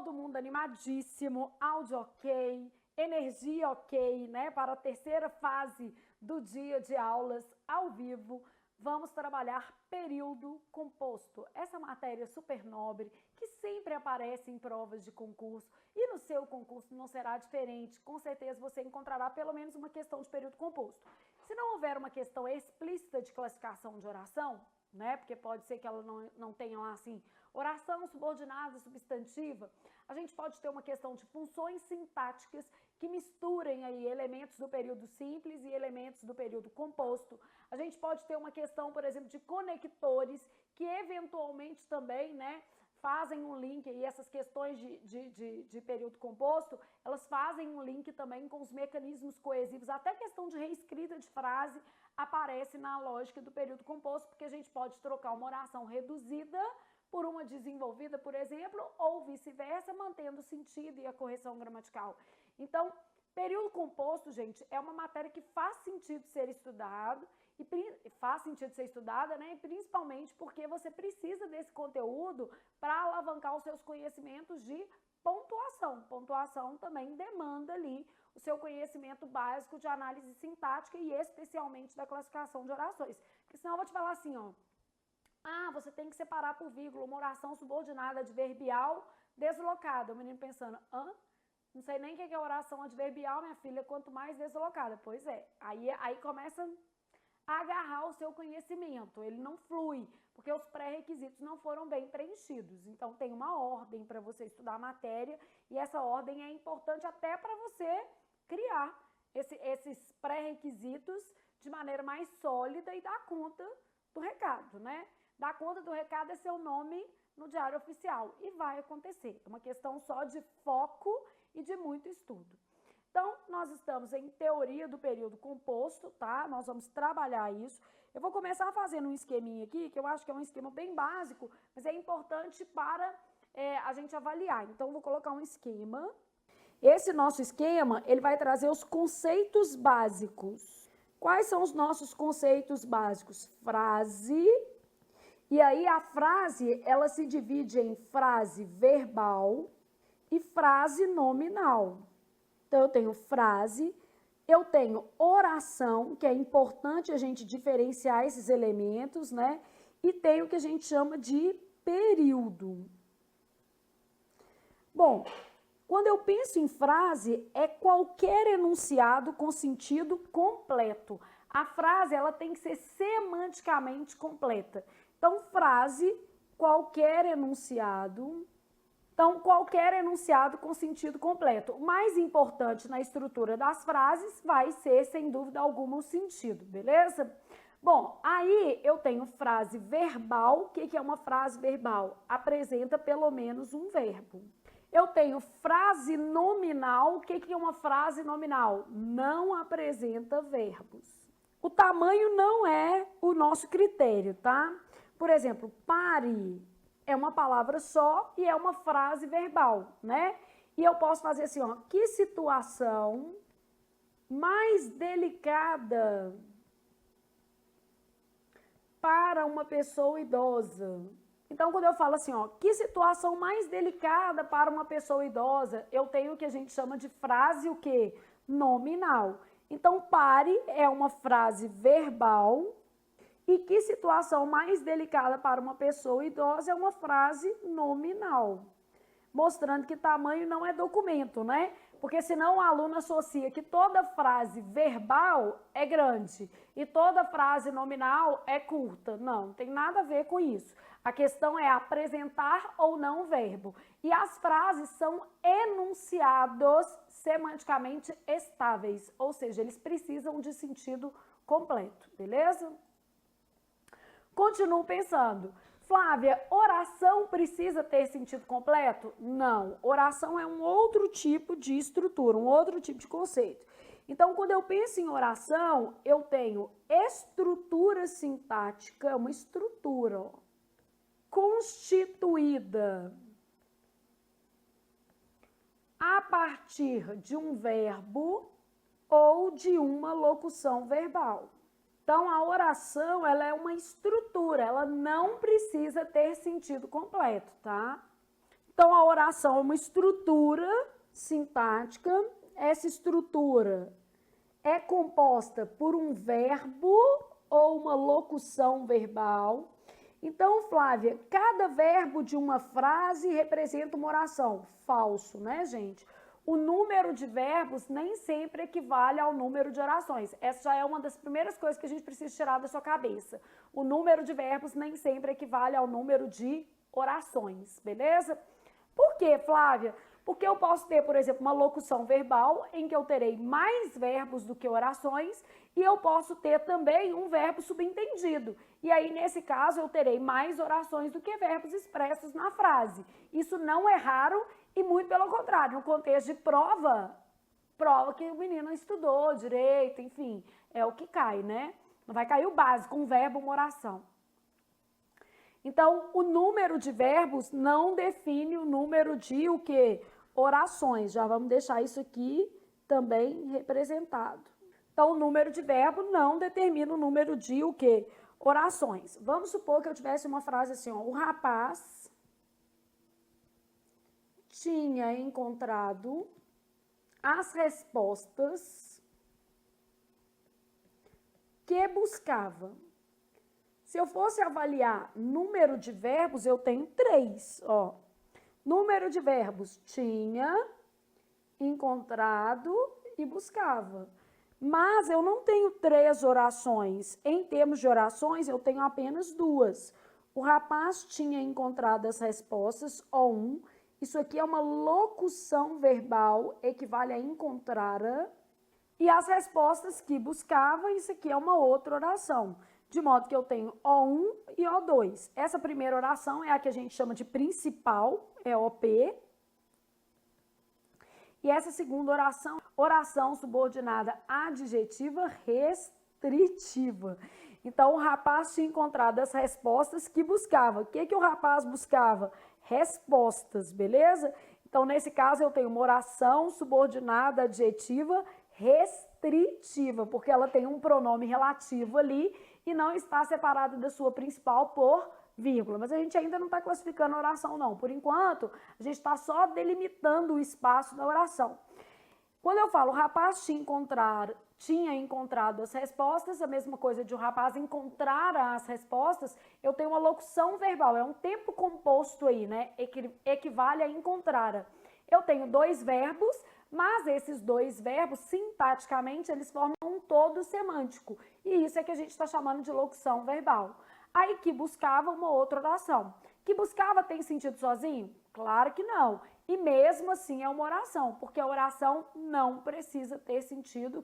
todo mundo animadíssimo, áudio ok, energia ok, né? Para a terceira fase do dia de aulas ao vivo, vamos trabalhar período composto. Essa matéria super nobre que sempre aparece em provas de concurso e no seu concurso não será diferente. Com certeza você encontrará pelo menos uma questão de período composto. Se não houver uma questão explícita de classificação de oração, né? Porque pode ser que ela não tenha lá assim, oração subordinada substantiva, a gente pode ter uma questão de funções sintáticas que misturem aí elementos do período simples e elementos do período composto. A gente pode ter uma questão, por exemplo, de conectores que eventualmente também, né, fazem um link, e essas questões de período composto, elas fazem um link também com os mecanismos coesivos, até questão de reescrita de frase aparece na lógica do período composto, porque a gente pode trocar uma oração reduzida por uma desenvolvida, por exemplo, ou vice-versa, mantendo o sentido e a correção gramatical. Então, período composto, gente, é uma matéria que faz sentido ser estudado, e faz sentido ser estudada, né? E principalmente porque você precisa desse conteúdo para alavancar os seus conhecimentos de pontuação. Pontuação também demanda ali o seu conhecimento básico de análise sintática e especialmente da classificação de orações. Porque senão eu vou te falar assim, ó, você tem que separar por vírgula uma oração subordinada adverbial deslocada. O menino pensando, não sei nem o que é oração adverbial, minha filha, quanto mais deslocada. Pois é, aí começa a agarrar o seu conhecimento, ele não flui, porque os pré-requisitos não foram bem preenchidos. Então, tem uma ordem para você estudar a matéria e essa ordem é importante até para você criar esses pré-requisitos de maneira mais sólida e dar conta do recado, né? Dar conta do recado é seu nome no diário oficial e vai acontecer. É uma questão só de foco e de muito estudo. Então, nós estamos em teoria do período composto, tá? Nós vamos trabalhar isso. Eu vou começar fazendo um esqueminha aqui, que eu acho que é um esquema bem básico, mas é importante para a gente avaliar. Então, eu vou colocar um esquema. Esse nosso esquema, ele vai trazer os conceitos básicos. Quais são os nossos conceitos básicos? Frase. E aí, a frase, ela se divide em frase verbal e frase nominal. Então, eu tenho frase, eu tenho oração, que é importante a gente diferenciar esses elementos, né? E tenho o que a gente chama de período. Bom, quando eu penso em frase, é qualquer enunciado com sentido completo. A frase, ela tem que ser semanticamente completa. Então, frase, qualquer enunciado. Então, qualquer enunciado com sentido completo. O mais importante na estrutura das frases vai ser, sem dúvida alguma, o sentido, beleza? Bom, aí eu tenho frase verbal. O que é uma frase verbal? Apresenta pelo menos um verbo. Eu tenho frase nominal. O que é uma frase nominal? Não apresenta verbos. O tamanho não é o nosso critério, tá? Por exemplo, pare é uma palavra só e é uma frase verbal, né? E eu posso fazer assim, ó, que situação mais delicada para uma pessoa idosa. Então, quando eu falo assim, ó, que situação mais delicada para uma pessoa idosa, eu tenho o que a gente chama de frase o quê? Nominal. Então, pare é uma frase verbal. E que situação mais delicada para uma pessoa idosa é uma frase nominal, mostrando que tamanho não é documento, né? Porque senão o aluno associa que toda frase verbal é grande e toda frase nominal é curta. Não tem nada a ver com isso. A questão é apresentar ou não o verbo. E as frases são enunciados semanticamente estáveis, ou seja, eles precisam de sentido completo, beleza? Continuo pensando, Flávia, oração precisa ter sentido completo? Não, oração é um outro tipo de estrutura, um outro tipo de conceito. Então, quando eu penso em oração, eu tenho estrutura sintática, uma estrutura constituída a partir de um verbo ou de uma locução verbal. Então, a oração, ela é uma estrutura, ela não precisa ter sentido completo, tá? Então, a oração é uma estrutura sintática. Essa estrutura é composta por um verbo ou uma locução verbal. Então, Flávia, cada verbo de uma frase representa uma oração. Falso, né, gente? O número de verbos nem sempre equivale ao número de orações. Essa já é uma das primeiras coisas que a gente precisa tirar da sua cabeça. O número de verbos nem sempre equivale ao número de orações, beleza? Por quê, Flávia? Porque eu posso ter, por exemplo, uma locução verbal em que eu terei mais verbos do que orações e eu posso ter também um verbo subentendido. E aí, nesse caso, eu terei mais orações do que verbos expressos na frase. Isso não é raro e muito pelo contrário. No contexto de prova que o menino estudou direito, enfim, é o que cai, né? Não vai cair o básico, um verbo, uma oração. Então, o número de verbos não define o número de o quê? Orações. Já vamos deixar isso aqui também representado. Então, o número de verbo não determina o número de o quê? Orações. Vamos supor que eu tivesse uma frase assim, ó, o rapaz tinha encontrado as respostas que buscava. Se eu fosse avaliar número de verbos, eu tenho 3, ó. Número de verbos, tinha, encontrado e buscava. Mas eu não tenho 3 orações. Em termos de orações, eu tenho apenas 2. O rapaz tinha encontrado as respostas, O1. Isso aqui é uma locução verbal, equivale a encontrara. E as respostas que buscava, isso aqui é uma outra oração. De modo que eu tenho O1 e O2. Essa primeira oração é a que a gente chama de principal, é OP. E essa segunda oração, oração subordinada adjetiva restritiva. Então, o rapaz tinha encontrado as respostas que buscava. O que o rapaz buscava? Respostas, beleza? Então, nesse caso, eu tenho uma oração subordinada adjetiva restritiva, porque ela tem um pronome relativo ali e não está separada da sua principal por vírgula. Mas a gente ainda não está classificando a oração, não. Por enquanto, a gente está só delimitando o espaço da oração. Quando eu falo o rapaz tinha encontrado as respostas, a mesma coisa de o rapaz encontrar as respostas, eu tenho uma locução verbal, é um tempo composto aí, né? Equivale a encontrar. Eu tenho 2 verbos, mas esses 2 verbos, sintaticamente, eles formam um todo semântico. E isso é que a gente está chamando de locução verbal. Aí que buscava uma outra oração. Que buscava tem sentido sozinho? Claro que não. E mesmo assim é uma oração, porque a oração não precisa ter sentido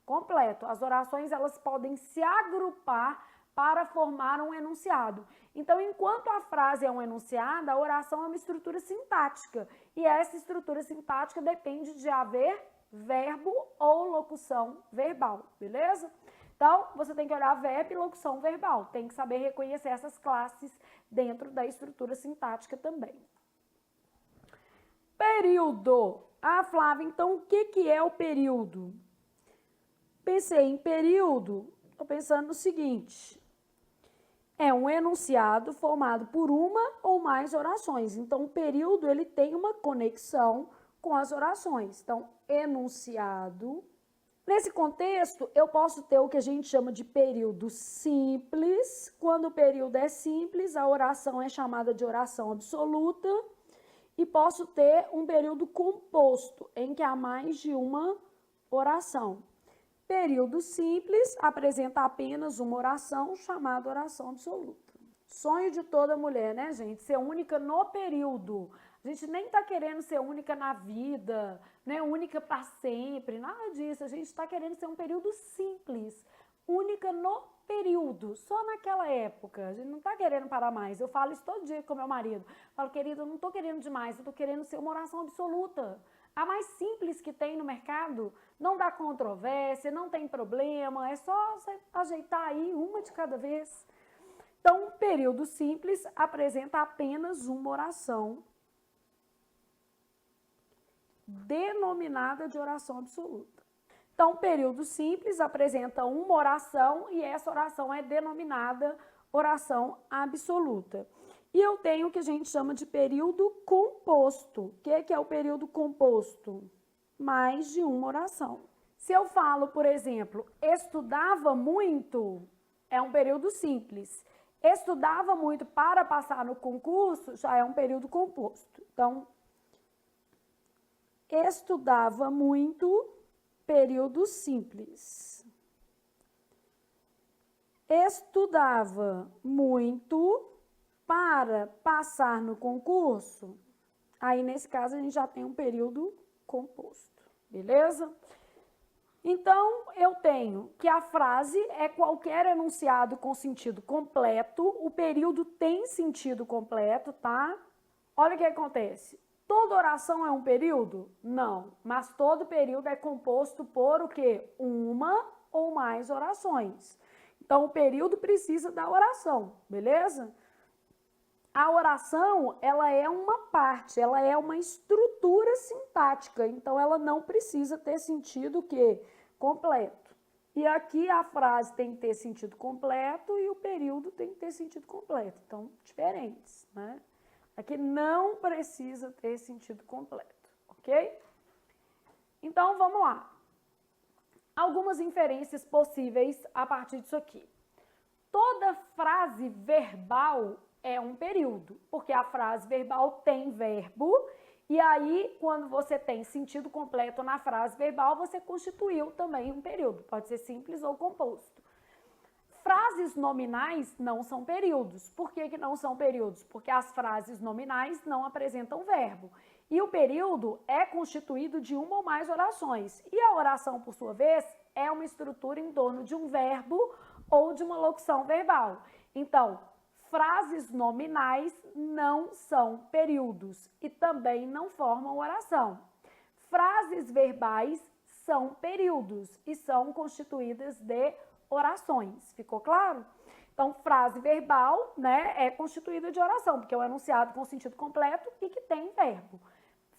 completo. As orações elas podem se agrupar para formar um enunciado. Então, enquanto a frase é um enunciado, a oração é uma estrutura sintática. E essa estrutura sintática depende de haver verbo ou locução verbal, beleza? Então, você tem que olhar verbo e locução verbal. Tem que saber reconhecer essas classes dentro da estrutura sintática também. Período. Ah, Flávia, então o que é o período? Pensei em período, estou pensando no seguinte. É um enunciado formado por uma ou mais orações. Então, o período ele tem uma conexão com as orações. Então, enunciado. Nesse contexto, eu posso ter o que a gente chama de período simples. Quando o período é simples, a oração é chamada de oração absoluta. E posso ter um período composto, em que há mais de uma oração. Período simples apresenta apenas uma oração, chamada oração absoluta. Sonho de toda mulher, né, gente? Ser única no período. A gente nem está querendo ser única na vida, né? Única para sempre, nada disso. A gente está querendo ser um período simples, única no período, só naquela época. A gente não está querendo parar mais. Eu falo isso todo dia com meu marido. Falo, querido, eu não estou querendo demais, eu estou querendo ser uma oração absoluta. A mais simples que tem no mercado, não dá controvérsia, não tem problema, é só você ajeitar aí uma de cada vez. Então, um período simples apresenta apenas uma oração, denominada de oração absoluta. Então, período simples apresenta uma oração e essa oração é denominada oração absoluta. E eu tenho o que a gente chama de período composto. O que é o período composto? Mais de uma oração. Se eu falo, por exemplo, estudava muito, é um período simples. Estudava muito para passar no concurso, já é um período composto. Então, estudava muito, período simples. Estudava muito para passar no concurso, aí nesse caso a gente já tem um período composto, beleza? Então, eu tenho que a frase é qualquer enunciado com sentido completo, o período tem sentido completo, tá? Olha o que acontece. Toda oração é um período? Não, mas todo período é composto por o quê? Uma ou mais orações. Então, o período precisa da oração, beleza? A oração, ela é uma parte, ela é uma estrutura sintática, então ela não precisa ter sentido o quê? Completo. E aqui a frase tem que ter sentido completo e o período tem que ter sentido completo, então diferentes, né? Aqui não precisa ter sentido completo, ok? Então, vamos lá. Algumas inferências possíveis a partir disso aqui. Toda frase verbal é um período, porque a frase verbal tem verbo, e aí, quando você tem sentido completo na frase verbal, você constituiu também um período, pode ser simples ou composto. Frases nominais não são períodos. Por que não são períodos? Porque as frases nominais não apresentam verbo. E o período é constituído de uma ou mais orações. E a oração, por sua vez, é uma estrutura em torno de um verbo ou de uma locução verbal. Então, frases nominais não são períodos e também não formam oração. Frases verbais são períodos e são constituídas de orações. Ficou claro? Então, frase verbal, né, é constituída de oração, porque é um enunciado com sentido completo e que tem verbo.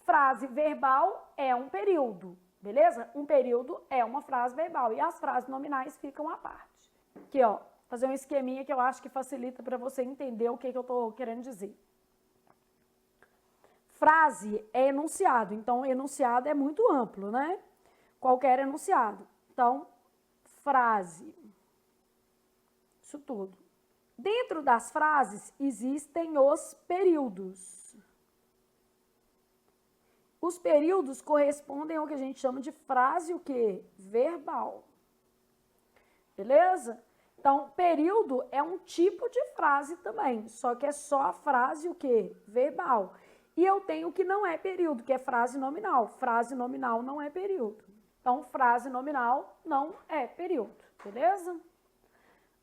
Frase verbal é um período, beleza? Um período é uma frase verbal e as frases nominais ficam à parte. Aqui, ó, fazer um esqueminha que eu acho que facilita para você entender o que eu estou querendo dizer. Frase é enunciado, então enunciado é muito amplo, né? Qualquer enunciado. Então, frase. Isso tudo. Dentro das frases existem os períodos. Os períodos correspondem ao que a gente chama de frase o quê? Verbal. Beleza? Então, período é um tipo de frase também, só que é só a frase o quê? Verbal. E eu tenho o que não é período, que é frase nominal. Frase nominal não é período. Então, frase nominal não é período, beleza?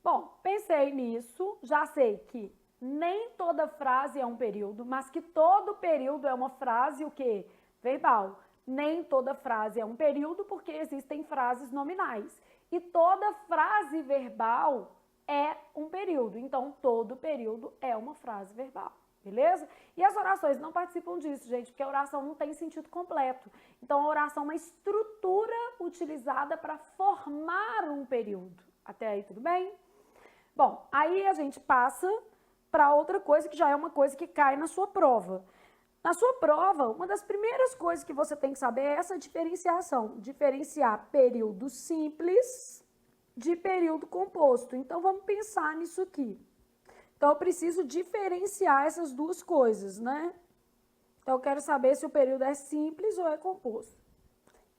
Bom, pensei nisso, já sei que nem toda frase é um período, mas que todo período é uma frase o quê? Verbal. Nem toda frase é um período, porque existem frases nominais. E toda frase verbal é um período. Então, todo período é uma frase verbal. Beleza? E as orações não participam disso, gente, porque a oração não tem sentido completo. Então, a oração é uma estrutura utilizada para formar um período. Até aí, tudo bem? Bom, aí a gente passa para outra coisa que já é uma coisa que cai na sua prova. Na sua prova, uma das primeiras coisas que você tem que saber é essa diferenciação. Diferenciar período simples de período composto. Então, vamos pensar nisso aqui. Então, eu preciso diferenciar essas duas coisas, né? Então, eu quero saber se o período é simples ou é composto.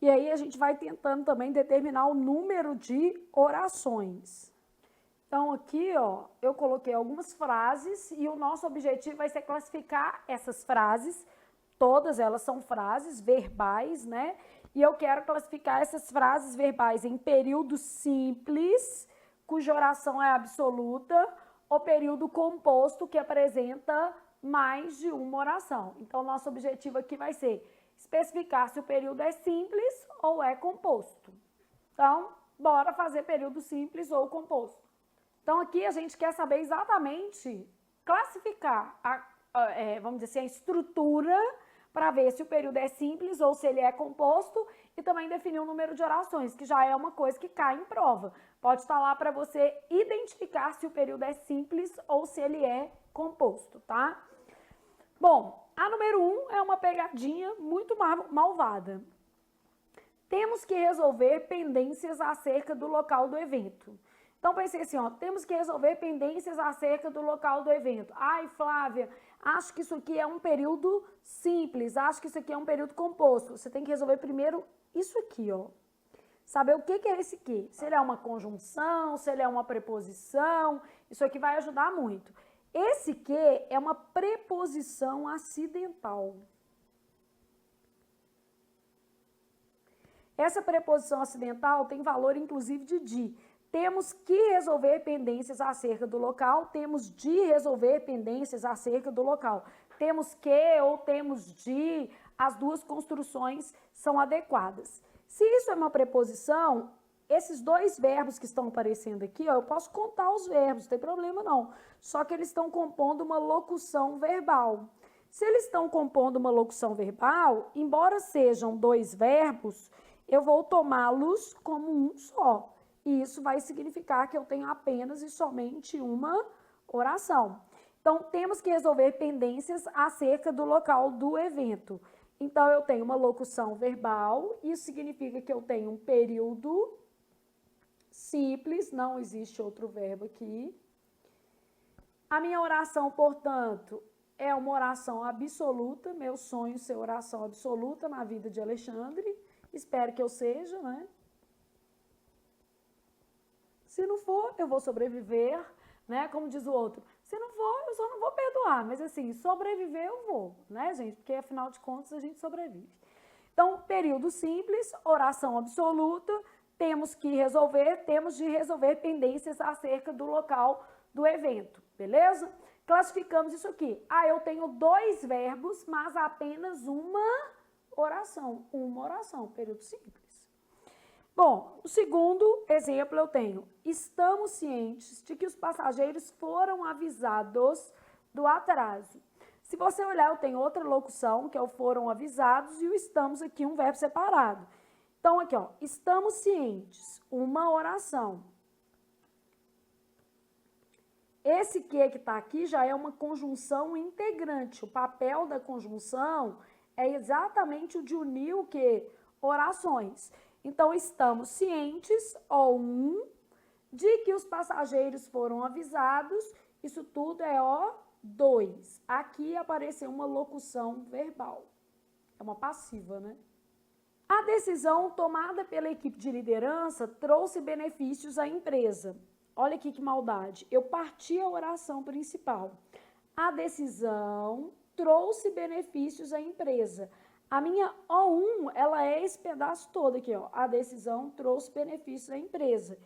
E aí, a gente vai tentando também determinar o número de orações. Então, aqui, ó, eu coloquei algumas frases e o nosso objetivo vai ser classificar essas frases. Todas elas são frases verbais, né? E eu quero classificar essas frases verbais em período simples, cuja oração é absoluta, ou período composto, que apresenta mais de uma oração. Então, nosso objetivo aqui vai ser especificar se o período é simples ou é composto. Então, bora fazer período simples ou composto. Então, aqui a gente quer saber exatamente classificar, vamos dizer assim, a estrutura para ver se o período é simples ou se ele é composto e também definir o número de orações, que já é uma coisa que cai em prova. Pode estar lá para você identificar se o período é simples ou se ele é composto, tá? Bom, a número 1 é uma pegadinha muito malvada. Temos que resolver pendências acerca do local do evento. Então, pensei assim, ó, temos que resolver pendências acerca do local do evento. Ai, Flávia, acho que isso aqui é um período simples, acho que isso aqui é um período composto. Você tem que resolver primeiro isso aqui, ó. Saber o que é esse aqui. Se ele é uma conjunção, se ele é uma preposição, isso aqui vai ajudar muito. Esse que é uma preposição acidental. Essa preposição acidental tem valor, inclusive, de. Temos que resolver pendências acerca do local, temos de resolver pendências acerca do local. Temos que ou temos de, as duas construções são adequadas. Se isso é uma preposição, esses dois verbos que estão aparecendo aqui, ó, eu posso contar os verbos, não tem problema não. Só que eles estão compondo uma locução verbal. Se eles estão compondo uma locução verbal, embora sejam dois verbos, eu vou tomá-los como um só. E isso vai significar que eu tenho apenas e somente uma oração. Então, temos que resolver pendências acerca do local do evento. Então, eu tenho uma locução verbal, isso significa que eu tenho um período simples, não existe outro verbo aqui. A minha oração, portanto, é uma oração absoluta, meu sonho é ser oração absoluta na vida de Alexandre, espero que eu seja, né? Se não for, eu vou sobreviver, né? Como diz o outro, se não for, eu só não vou perdoar, mas assim, sobreviver eu vou, né, gente? Porque afinal de contas a gente sobrevive. Então, período simples, oração absoluta, temos de resolver pendências acerca do local do evento, beleza? Classificamos isso aqui. Ah, eu tenho dois verbos, mas apenas uma oração, período simples. Bom, o segundo exemplo eu tenho, estamos cientes de que os passageiros foram avisados do atraso. Se você olhar, eu tenho outra locução, que é o foram avisados, e o estamos aqui, um verbo separado. Então, aqui, ó, estamos cientes, uma oração. Esse que está aqui já é uma conjunção integrante. O papel da conjunção é exatamente o de unir o quê? Orações. Então, estamos cientes, ó, de que os passageiros foram avisados, isso tudo é ó, 2. Aqui apareceu uma locução verbal. É uma passiva, né? A decisão tomada pela equipe de liderança trouxe benefícios à empresa. Olha aqui que maldade. Eu parti a oração principal. A decisão trouxe benefícios à empresa. A minha O1, ela é esse pedaço todo aqui, ó. A decisão trouxe benefícios à empresa.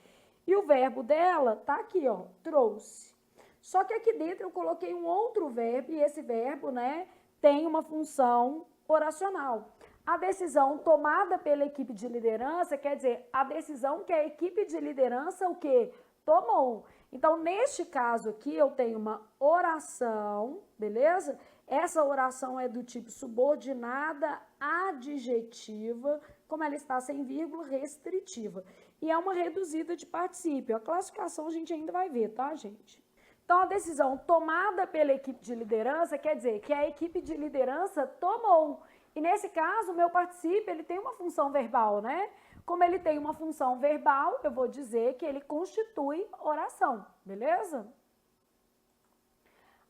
E o verbo dela tá aqui, ó, trouxe. Só que aqui dentro eu coloquei um outro verbo e esse verbo, né, tem uma função oracional. A decisão tomada pela equipe de liderança, quer dizer, a decisão que a equipe de liderança, o quê? Tomou. Então, neste caso aqui, eu tenho uma oração, beleza? Essa oração é do tipo subordinada adjetiva, como ela está sem vírgula, restritiva. E é uma reduzida de particípio. A classificação a gente ainda vai ver, tá, gente? Então, a decisão tomada pela equipe de liderança quer dizer que a equipe de liderança tomou. E nesse caso, o meu particípio, ele tem uma função verbal, né? Como ele tem uma função verbal, eu vou dizer que ele constitui oração, beleza?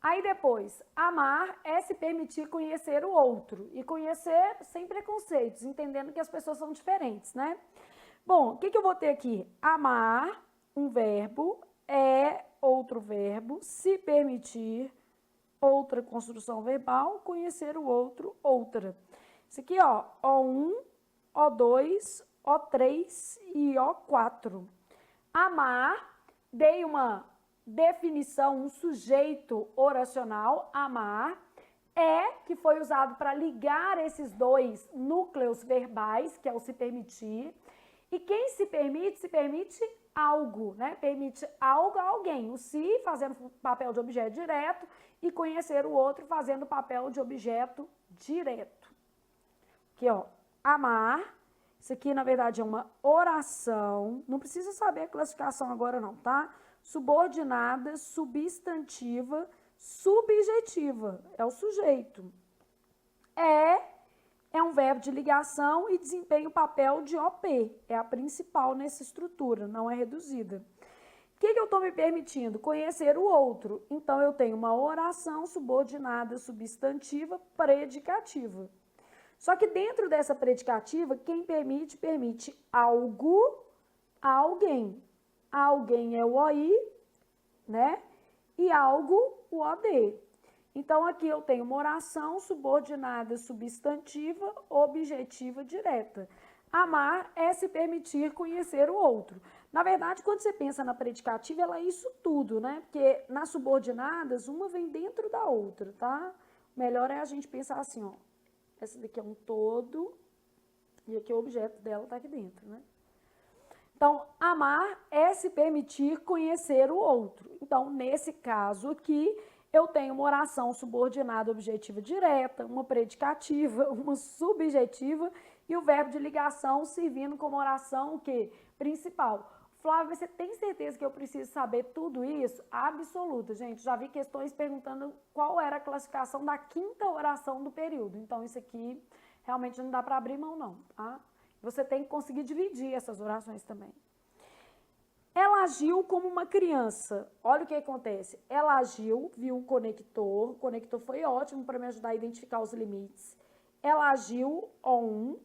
Aí depois, amar é se permitir conhecer o outro. E conhecer sem preconceitos, entendendo que as pessoas são diferentes, né? Bom, o que eu vou ter aqui? Amar, um verbo, é outro verbo, se permitir, outra construção verbal, conhecer o outro, outra. Isso aqui, ó, O1, O2, O3 e O4. Amar, dei uma definição, um sujeito oracional, amar, é que foi usado para ligar esses dois núcleos verbais, que é o se permitir. E quem se permite algo, né? Permite algo a alguém. O se fazendo papel de objeto direto e conhecer o outro fazendo papel de objeto direto. Aqui, ó, amar. Isso aqui, na verdade, é uma oração. Não precisa saber a classificação agora, não, tá? Subordinada, substantiva, subjetiva. É o sujeito. É um verbo de ligação e desempenha o papel de OP. É a principal nessa estrutura, não é reduzida. O que eu estou me permitindo? Conhecer o outro. Então, eu tenho uma oração subordinada, substantiva, predicativa. Só que dentro dessa predicativa, quem permite, permite algo a alguém. Alguém é o OI, né? E algo, o OD. Então, aqui eu tenho uma oração subordinada, substantiva, objetiva, direta. Amar é se permitir conhecer o outro. Na verdade, quando você pensa na predicativa, ela é isso tudo, né? Porque nas subordinadas, uma vem dentro da outra, tá? Melhor é a gente pensar assim, ó. Essa daqui é um todo e aqui o objeto dela tá aqui dentro, né? Então, amar é se permitir conhecer o outro. Então, nesse caso aqui, eu tenho uma oração subordinada objetiva direta, uma predicativa, uma subjetiva e o verbo de ligação servindo como oração o quê? Principal. Flávia, você tem certeza que eu preciso saber tudo isso? Absoluta, gente. Já vi questões perguntando qual era a classificação da quinta oração do período. Então, isso aqui realmente não dá para abrir mão, não, tá? Você tem que conseguir dividir essas orações também. Ela agiu como uma criança. Olha o que acontece. Ela agiu, viu o conector foi ótimo para me ajudar a identificar os limites. Ela agiu on.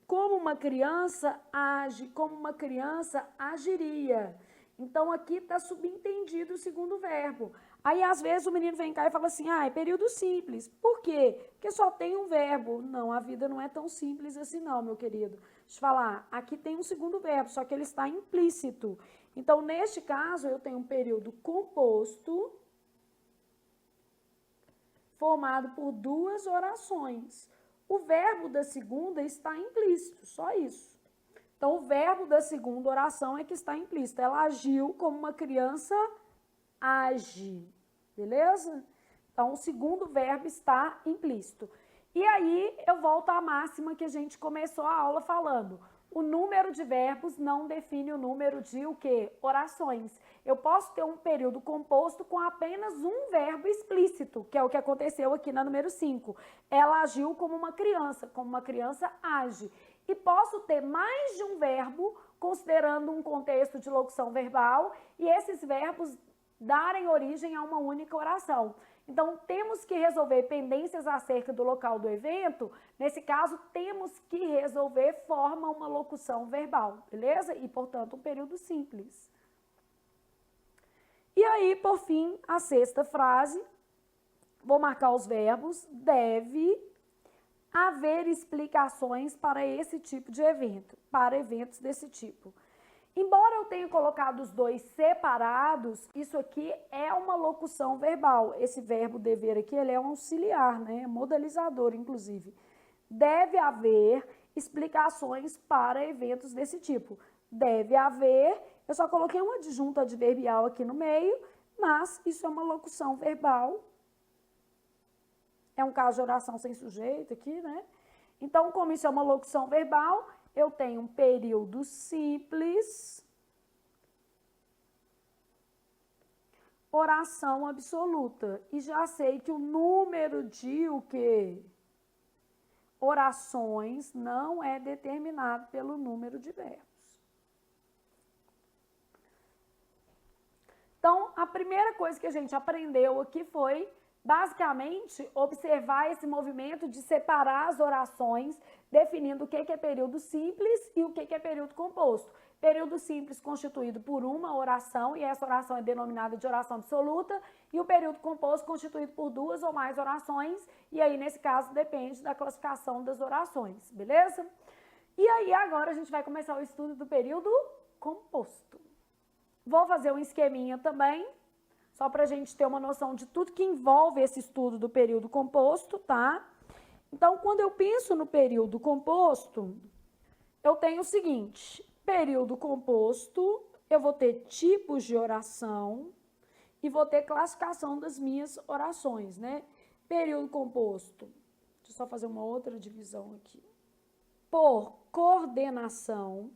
Como uma criança age, como uma criança agiria. Então, aqui está subentendido o segundo verbo. Aí, às vezes, o menino vem cá e fala assim, é período simples. Por quê? Porque só tem um verbo. Não, a vida não é tão simples assim não, meu querido. Deixa eu falar, aqui tem um segundo verbo, só que ele está implícito. Então, neste caso, eu tenho um período composto formado por duas orações. O verbo da segunda está implícito, só isso. Então, o verbo da segunda oração é que está implícito. Ela agiu como uma criança age, beleza? Então, o segundo verbo está implícito. E aí, eu volto à máxima que a gente começou a aula falando. O número de verbos não define o número de o quê? Orações. Eu posso ter um período composto com apenas um verbo explícito, que é o que aconteceu aqui na número 5. Ela agiu como uma criança age. E posso ter mais de um verbo, considerando um contexto de locução verbal, e esses verbos darem origem a uma única oração. Então, temos que resolver pendências acerca do local do evento. Nesse caso, temos que resolver forma uma locução verbal, beleza? E, portanto, um período simples. E aí, por fim, a sexta frase, vou marcar os verbos, deve haver explicações para esse tipo de evento, para eventos desse tipo. Embora eu tenha colocado os dois separados, isso aqui é uma locução verbal. Esse verbo dever aqui, ele é um auxiliar, né? Modalizador, inclusive. Deve haver explicações para eventos desse tipo. Deve haver, eu só coloquei um adjunto adverbial aqui no meio, mas isso é uma locução verbal. É um caso de oração sem sujeito aqui, né? Então, como isso é uma locução verbal, eu tenho um período simples, oração absoluta. E já sei que o número de o quê? Orações não é determinado pelo número de verbos. Então, a primeira coisa que a gente aprendeu aqui foi, basicamente, observar esse movimento de separar as orações, definindo o que é período simples e o que é período composto. Período simples constituído por uma oração, e essa oração é denominada de oração absoluta, e o período composto constituído por duas ou mais orações, e aí, nesse caso, depende da classificação das orações, beleza? E aí, agora, a gente vai começar o estudo do período composto. Vou fazer um esqueminha também, só para a gente ter uma noção de tudo que envolve esse estudo do período composto, tá? Então, quando eu penso no período composto, eu tenho o seguinte, período composto, eu vou ter tipos de oração e vou ter classificação das minhas orações, né? período composto, deixa eu só fazer uma outra divisão aqui, por coordenação.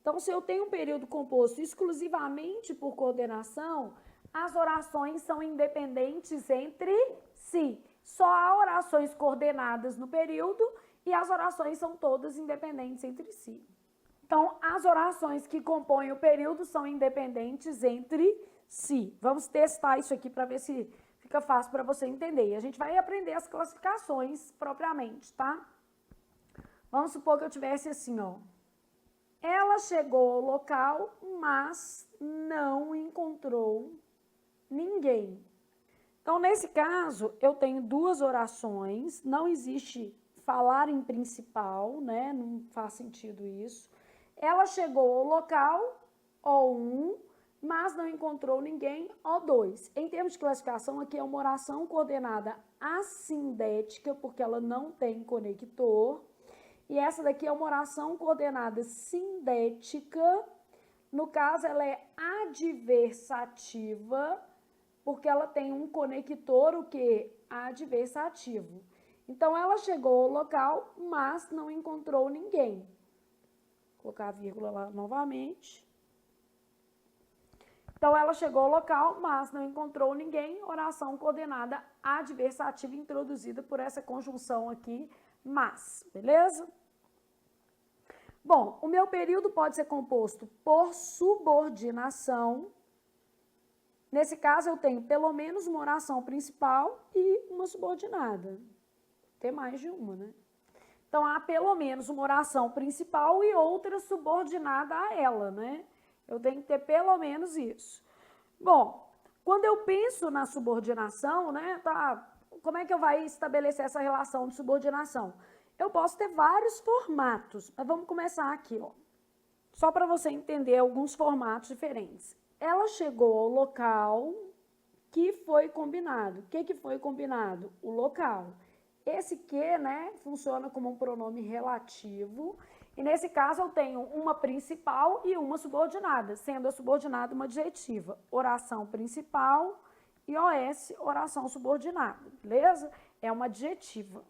Então, se eu tenho um período composto exclusivamente por coordenação, as orações são independentes entre si. Só há orações coordenadas no período e as orações são todas independentes entre si. Então, as orações que compõem o período são independentes entre si. Vamos testar isso aqui para ver se fica fácil para você entender. E a gente vai aprender as classificações propriamente, tá? Vamos supor que eu tivesse assim, ó. Ela chegou ao local, mas não encontrou ninguém. Então, nesse caso, eu tenho duas orações, não existe falar em principal, né? Não faz sentido isso. Ela chegou ao local, O1, mas não encontrou ninguém, O2. Em termos de classificação, aqui é uma oração coordenada assindética, porque ela não tem conector. E essa daqui é uma oração coordenada sindética. No caso, ela é adversativa, porque ela tem um conector, o quê? Adversativo. Então, ela chegou ao local, mas não encontrou ninguém. Vou colocar a vírgula lá novamente. Então, ela chegou ao local, mas não encontrou ninguém. Oração coordenada adversativa introduzida por essa conjunção aqui, mas, beleza? Bom, o meu período pode ser composto por subordinação. Nesse caso, eu tenho pelo menos uma oração principal e uma subordinada. Tem mais de uma, né? Então, há pelo menos uma oração principal e outra subordinada a ela, né? Eu tenho que ter pelo menos isso. Bom, quando eu penso na subordinação, né? Tá, como é que eu vou estabelecer essa relação de subordinação? Eu posso ter vários formatos, mas vamos começar aqui, ó. Só para você entender alguns formatos diferentes. Ela chegou ao local que foi combinado. O que foi combinado? O local. Esse que, né, funciona como um pronome relativo. E nesse caso eu tenho uma principal e uma subordinada, sendo a subordinada uma adjetiva. Oração principal e OS, oração subordinada, beleza? É uma adjetiva.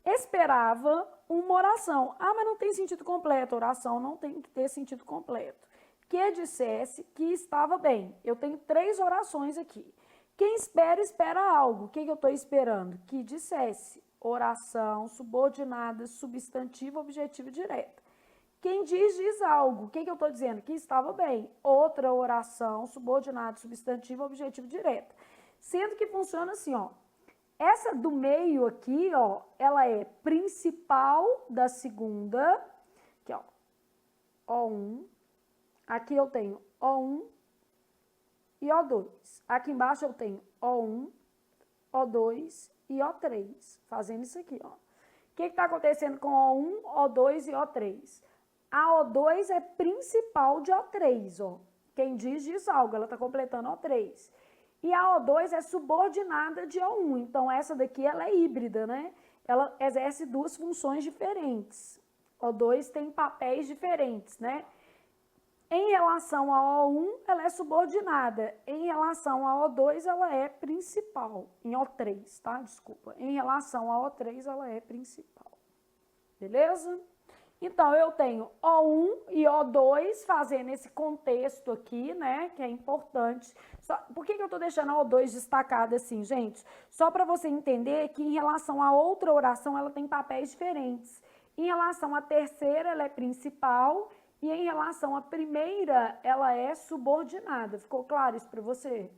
Esperava uma oração. Ah, mas não tem sentido completo. Oração não tem que ter sentido completo. Que dissesse que estava bem. Eu tenho 3 orações aqui. Quem espera, espera algo. O que eu estou esperando? Que dissesse. Oração subordinada, substantivo, objetivo direto. Quem diz, diz algo. O que eu estou dizendo? Que estava bem. Outra oração subordinada, substantivo, objetivo direto. Sendo que funciona assim, ó. Essa do meio aqui, ó, ela é principal da segunda, aqui, ó, O1. Aqui eu tenho O1 e O2. Aqui embaixo eu tenho O1, O2 e O3, fazendo isso aqui, ó. O que está acontecendo com O1, O2 e O3? A O2 é principal de O3, ó. Quem diz, diz algo, ela está completando O3. E a O2 é subordinada de O1, então essa daqui ela é híbrida, né? Ela exerce 2 funções diferentes. O2 tem papéis diferentes, né? Em relação a O1, ela é subordinada. Em relação a O2, ela é principal. Em O3, tá? Desculpa. Em relação a O3, ela é principal. Beleza? Então, eu tenho O1 e O2 fazendo esse contexto aqui, né, que é importante. Por que eu estou deixando a O2 destacada assim, gente? Só para você entender que em relação a outra oração, ela tem papéis diferentes. Em relação à terceira, ela é principal e em relação à primeira, ela é subordinada. Ficou claro isso para você?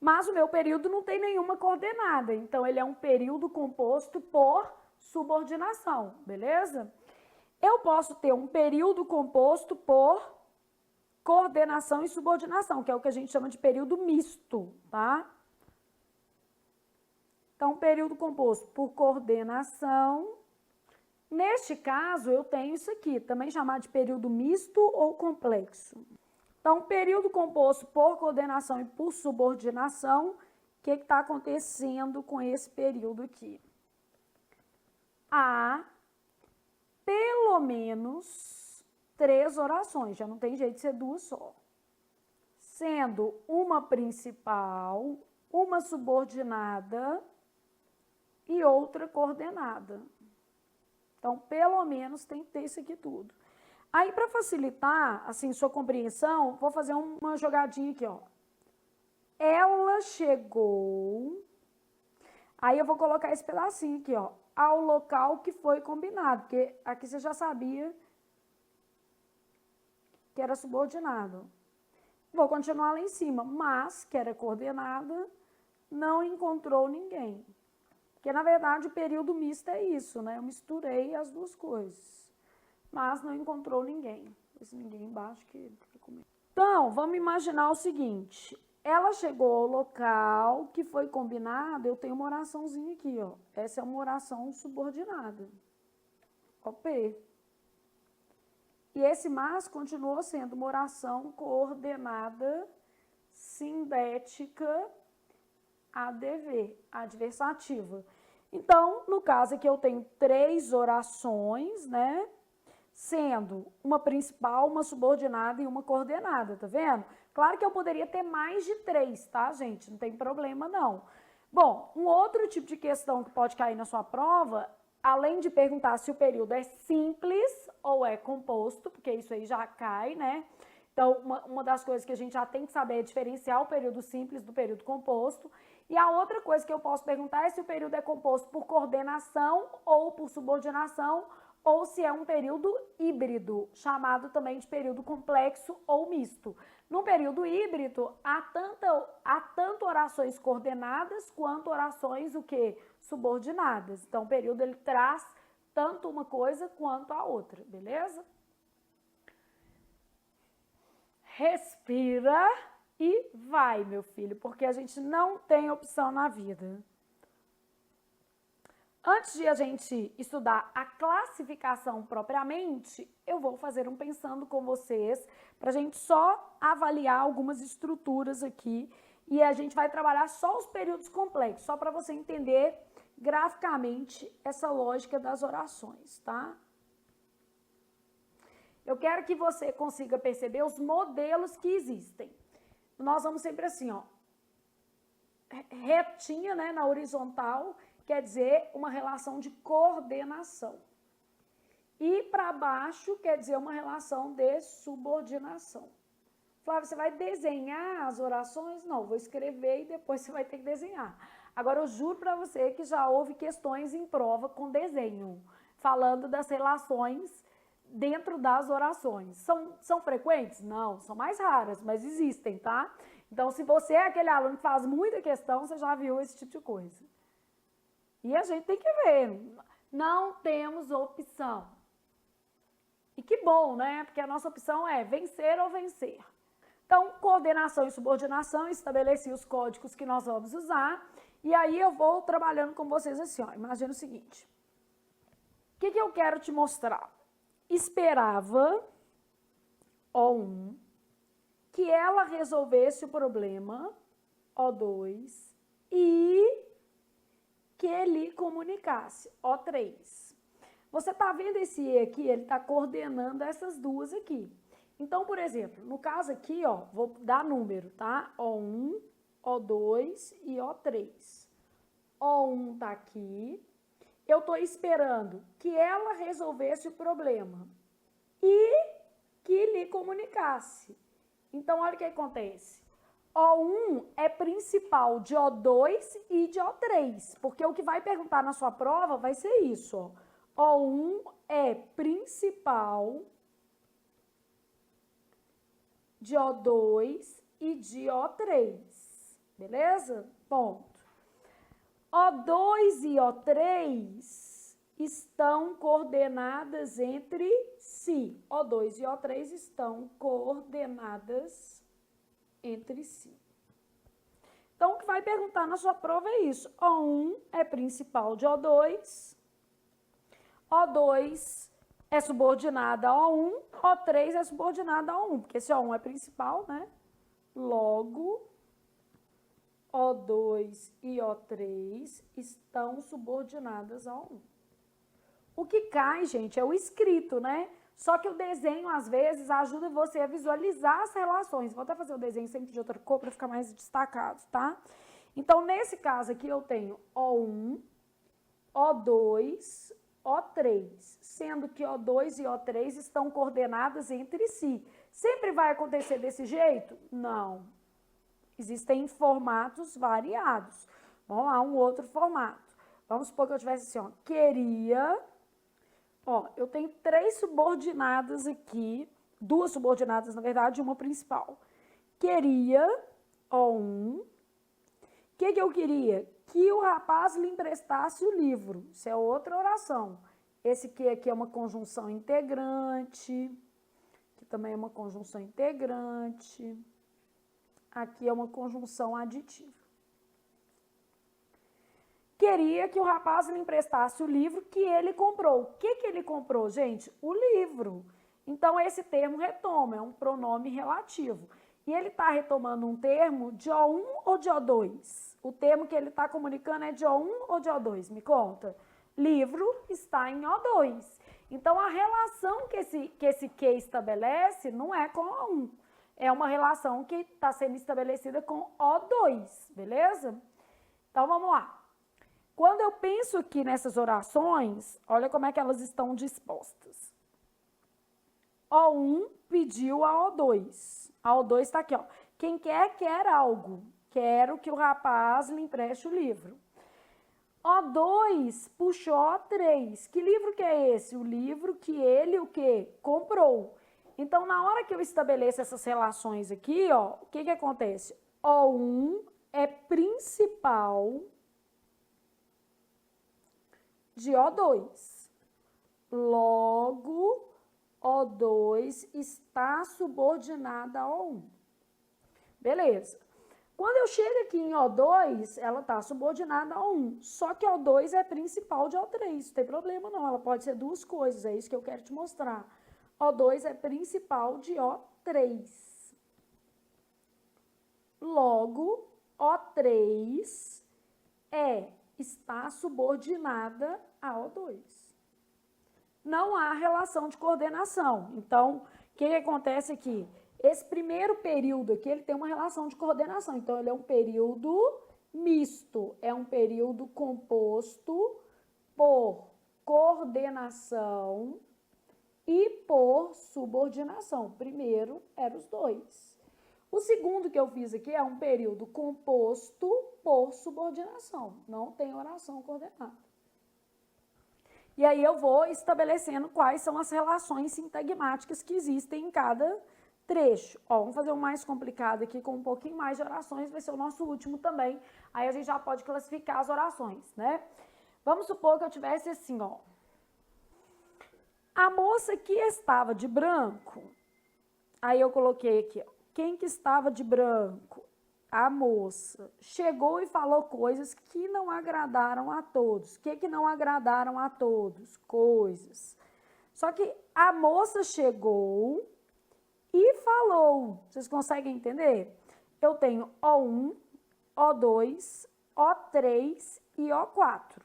Mas o meu período não tem nenhuma coordenada, então ele é um período composto por subordinação, beleza? Eu posso ter um período composto por coordenação e subordinação, que é o que a gente chama de período misto, tá? Então, período composto por coordenação. Neste caso, eu tenho isso aqui, também chamado de período misto ou complexo. Então, período composto por coordenação e por subordinação, o que está acontecendo com esse período aqui? Há pelo menos 3 orações, já não tem jeito de ser 2 só, sendo uma principal, uma subordinada e outra coordenada. Então, pelo menos tem que ter isso aqui tudo. Aí, para facilitar, assim, sua compreensão, vou fazer uma jogadinha aqui, ó. Ela chegou, aí eu vou colocar esse pedacinho aqui, ó, ao local que foi combinado, porque aqui você já sabia que era subordinado. Vou continuar lá em cima, mas, que era coordenada, não encontrou ninguém. Porque, na verdade, o período misto é isso, né? Eu misturei as duas coisas. Mas não encontrou ninguém. Esse ninguém embaixo que fica comigo. Então, vamos imaginar o seguinte. Ela chegou ao local que foi combinado, eu tenho uma oraçãozinha aqui, ó. Essa é uma oração subordinada. OP. E esse mas continuou sendo uma oração coordenada, sindética, ADV, adversativa. Então, no caso aqui eu tenho 3 orações, né? Sendo uma principal, uma subordinada e uma coordenada, tá vendo? Claro que eu poderia ter mais de 3, tá, gente? Não tem problema, não. Bom, um outro tipo de questão que pode cair na sua prova, além de perguntar se o período é simples ou é composto, porque isso aí já cai, né? Então, uma das coisas que a gente já tem que saber é diferenciar o período simples do período composto. E a outra coisa que eu posso perguntar é se o período é composto por coordenação ou por subordinação, ou se é um período híbrido, chamado também de período complexo ou misto. No período híbrido, há tanto orações coordenadas quanto orações o quê? Subordinadas. Então, o período ele traz tanto uma coisa quanto a outra, beleza? Respira e vai, meu filho, porque a gente não tem opção na vida. Antes de a gente estudar a classificação propriamente, eu vou fazer um pensando com vocês para a gente só avaliar algumas estruturas aqui e a gente vai trabalhar só os períodos complexos, só para você entender graficamente essa lógica das orações, tá? Eu quero que você consiga perceber os modelos que existem. Nós vamos sempre assim, ó, retinha, né, na horizontal, quer dizer uma relação de coordenação. E para baixo quer dizer uma relação de subordinação. Flávia, você vai desenhar as orações? Não, vou escrever e depois você vai ter que desenhar. Agora, eu juro para você que já houve questões em prova com desenho, falando das relações dentro das orações. São frequentes? Não, são mais raras, mas existem, tá? Então, se você é aquele aluno que faz muita questão, você já viu esse tipo de coisa. E a gente tem que ver, não temos opção. E que bom, né? Porque a nossa opção é vencer ou vencer. Então, coordenação e subordinação, estabeleci os códigos que nós vamos usar. E aí eu vou trabalhando com vocês assim, ó. Imagina o seguinte. O que eu quero te mostrar? Esperava, O1, que ela resolvesse o problema, O2, e que lhe comunicasse, O3. Você está vendo esse E aqui? Ele está coordenando essas duas aqui. Então, por exemplo, no caso aqui, ó, vou dar número, tá? O1, O2 e O3. O1 está aqui. Eu estou esperando que ela resolvesse o problema e que lhe comunicasse. Então, olha o que acontece. O1 é principal de O2 e de O3, porque o que vai perguntar na sua prova vai ser isso, ó. O1 é principal de O2 e de O3, beleza? Ponto. O2 e O3 estão coordenadas entre si. O2 e O3 estão coordenadas entre si. Então, o que vai perguntar na sua prova é isso. O1 é principal de O2, O2 é subordinada a O1, O3 é subordinada a O1, porque esse O1 é principal, né? Logo, O2 e O3 estão subordinadas a O1. O que cai, gente, é o escrito, né? Só que o desenho, às vezes, ajuda você a visualizar as relações. Vou até fazer o desenho sempre de outra cor para ficar mais destacado, tá? Então, nesse caso aqui, eu tenho O1, O2, O3, sendo que O2 e O3 estão coordenadas entre si. Sempre vai acontecer desse jeito? Não. Existem formatos variados. Vamos lá, um outro formato. Vamos supor que eu tivesse assim, ó, queria... Ó, eu tenho 3 subordinadas aqui, 2 subordinadas, na verdade, e uma principal. Queria, O1. O que eu queria? Que o rapaz lhe emprestasse o livro. Isso é outra oração. Esse aqui é uma conjunção integrante. Aqui também é uma conjunção integrante. Aqui é uma conjunção aditiva. Queria que o rapaz lhe emprestasse o livro que ele comprou. O que ele comprou, gente? O livro. Então, esse termo retoma, é um pronome relativo. E ele está retomando um termo de O1 ou de O2? O termo que ele está comunicando é de O1 ou de O2? Me conta. Livro está em O2. Então, a relação que esse que estabelece não é com O1. É uma relação que está sendo estabelecida com O2, beleza? Então, vamos lá. Quando eu penso aqui nessas orações, olha como é que elas estão dispostas. O1 pediu a O2. A O2 está aqui, ó. Quem quer algo. Quero que o rapaz lhe empreste o livro. O2 puxou O3. Que livro que é esse? O livro que ele, o quê? Comprou. Então, na hora que eu estabeleço essas relações aqui, ó, o que acontece? O1 é principal de O2. Logo, O2 está subordinada a O1. Beleza. Quando eu chego aqui em O2, ela está subordinada a O1. Só que O2 é principal de O3. Não tem problema não, ela pode ser 2 coisas, é isso que eu quero te mostrar. O2 é principal de O3. Logo, O3 está subordinada a O2. Não há relação de coordenação. Então, o que acontece aqui? Esse primeiro período aqui, ele tem uma relação de coordenação. Então, ele é um período misto. É um período composto por coordenação e por subordinação. Primeiro, eram os 2. O segundo que eu fiz aqui é um período composto por subordinação. Não tem oração coordenada. E aí eu vou estabelecendo quais são as relações sintagmáticas que existem em cada trecho. Ó, vamos fazer um mais complicado aqui com um pouquinho mais de orações, vai ser o nosso último também. Aí a gente já pode classificar as orações, né? Vamos supor que eu tivesse assim, ó. A moça que estava de branco, aí eu coloquei aqui, ó. Quem que estava de branco? A moça. Chegou e falou coisas que não agradaram a todos. O que não agradaram a todos? Coisas. Só que a moça chegou e falou. Vocês conseguem entender? Eu tenho O1, O2, O3 e O4. O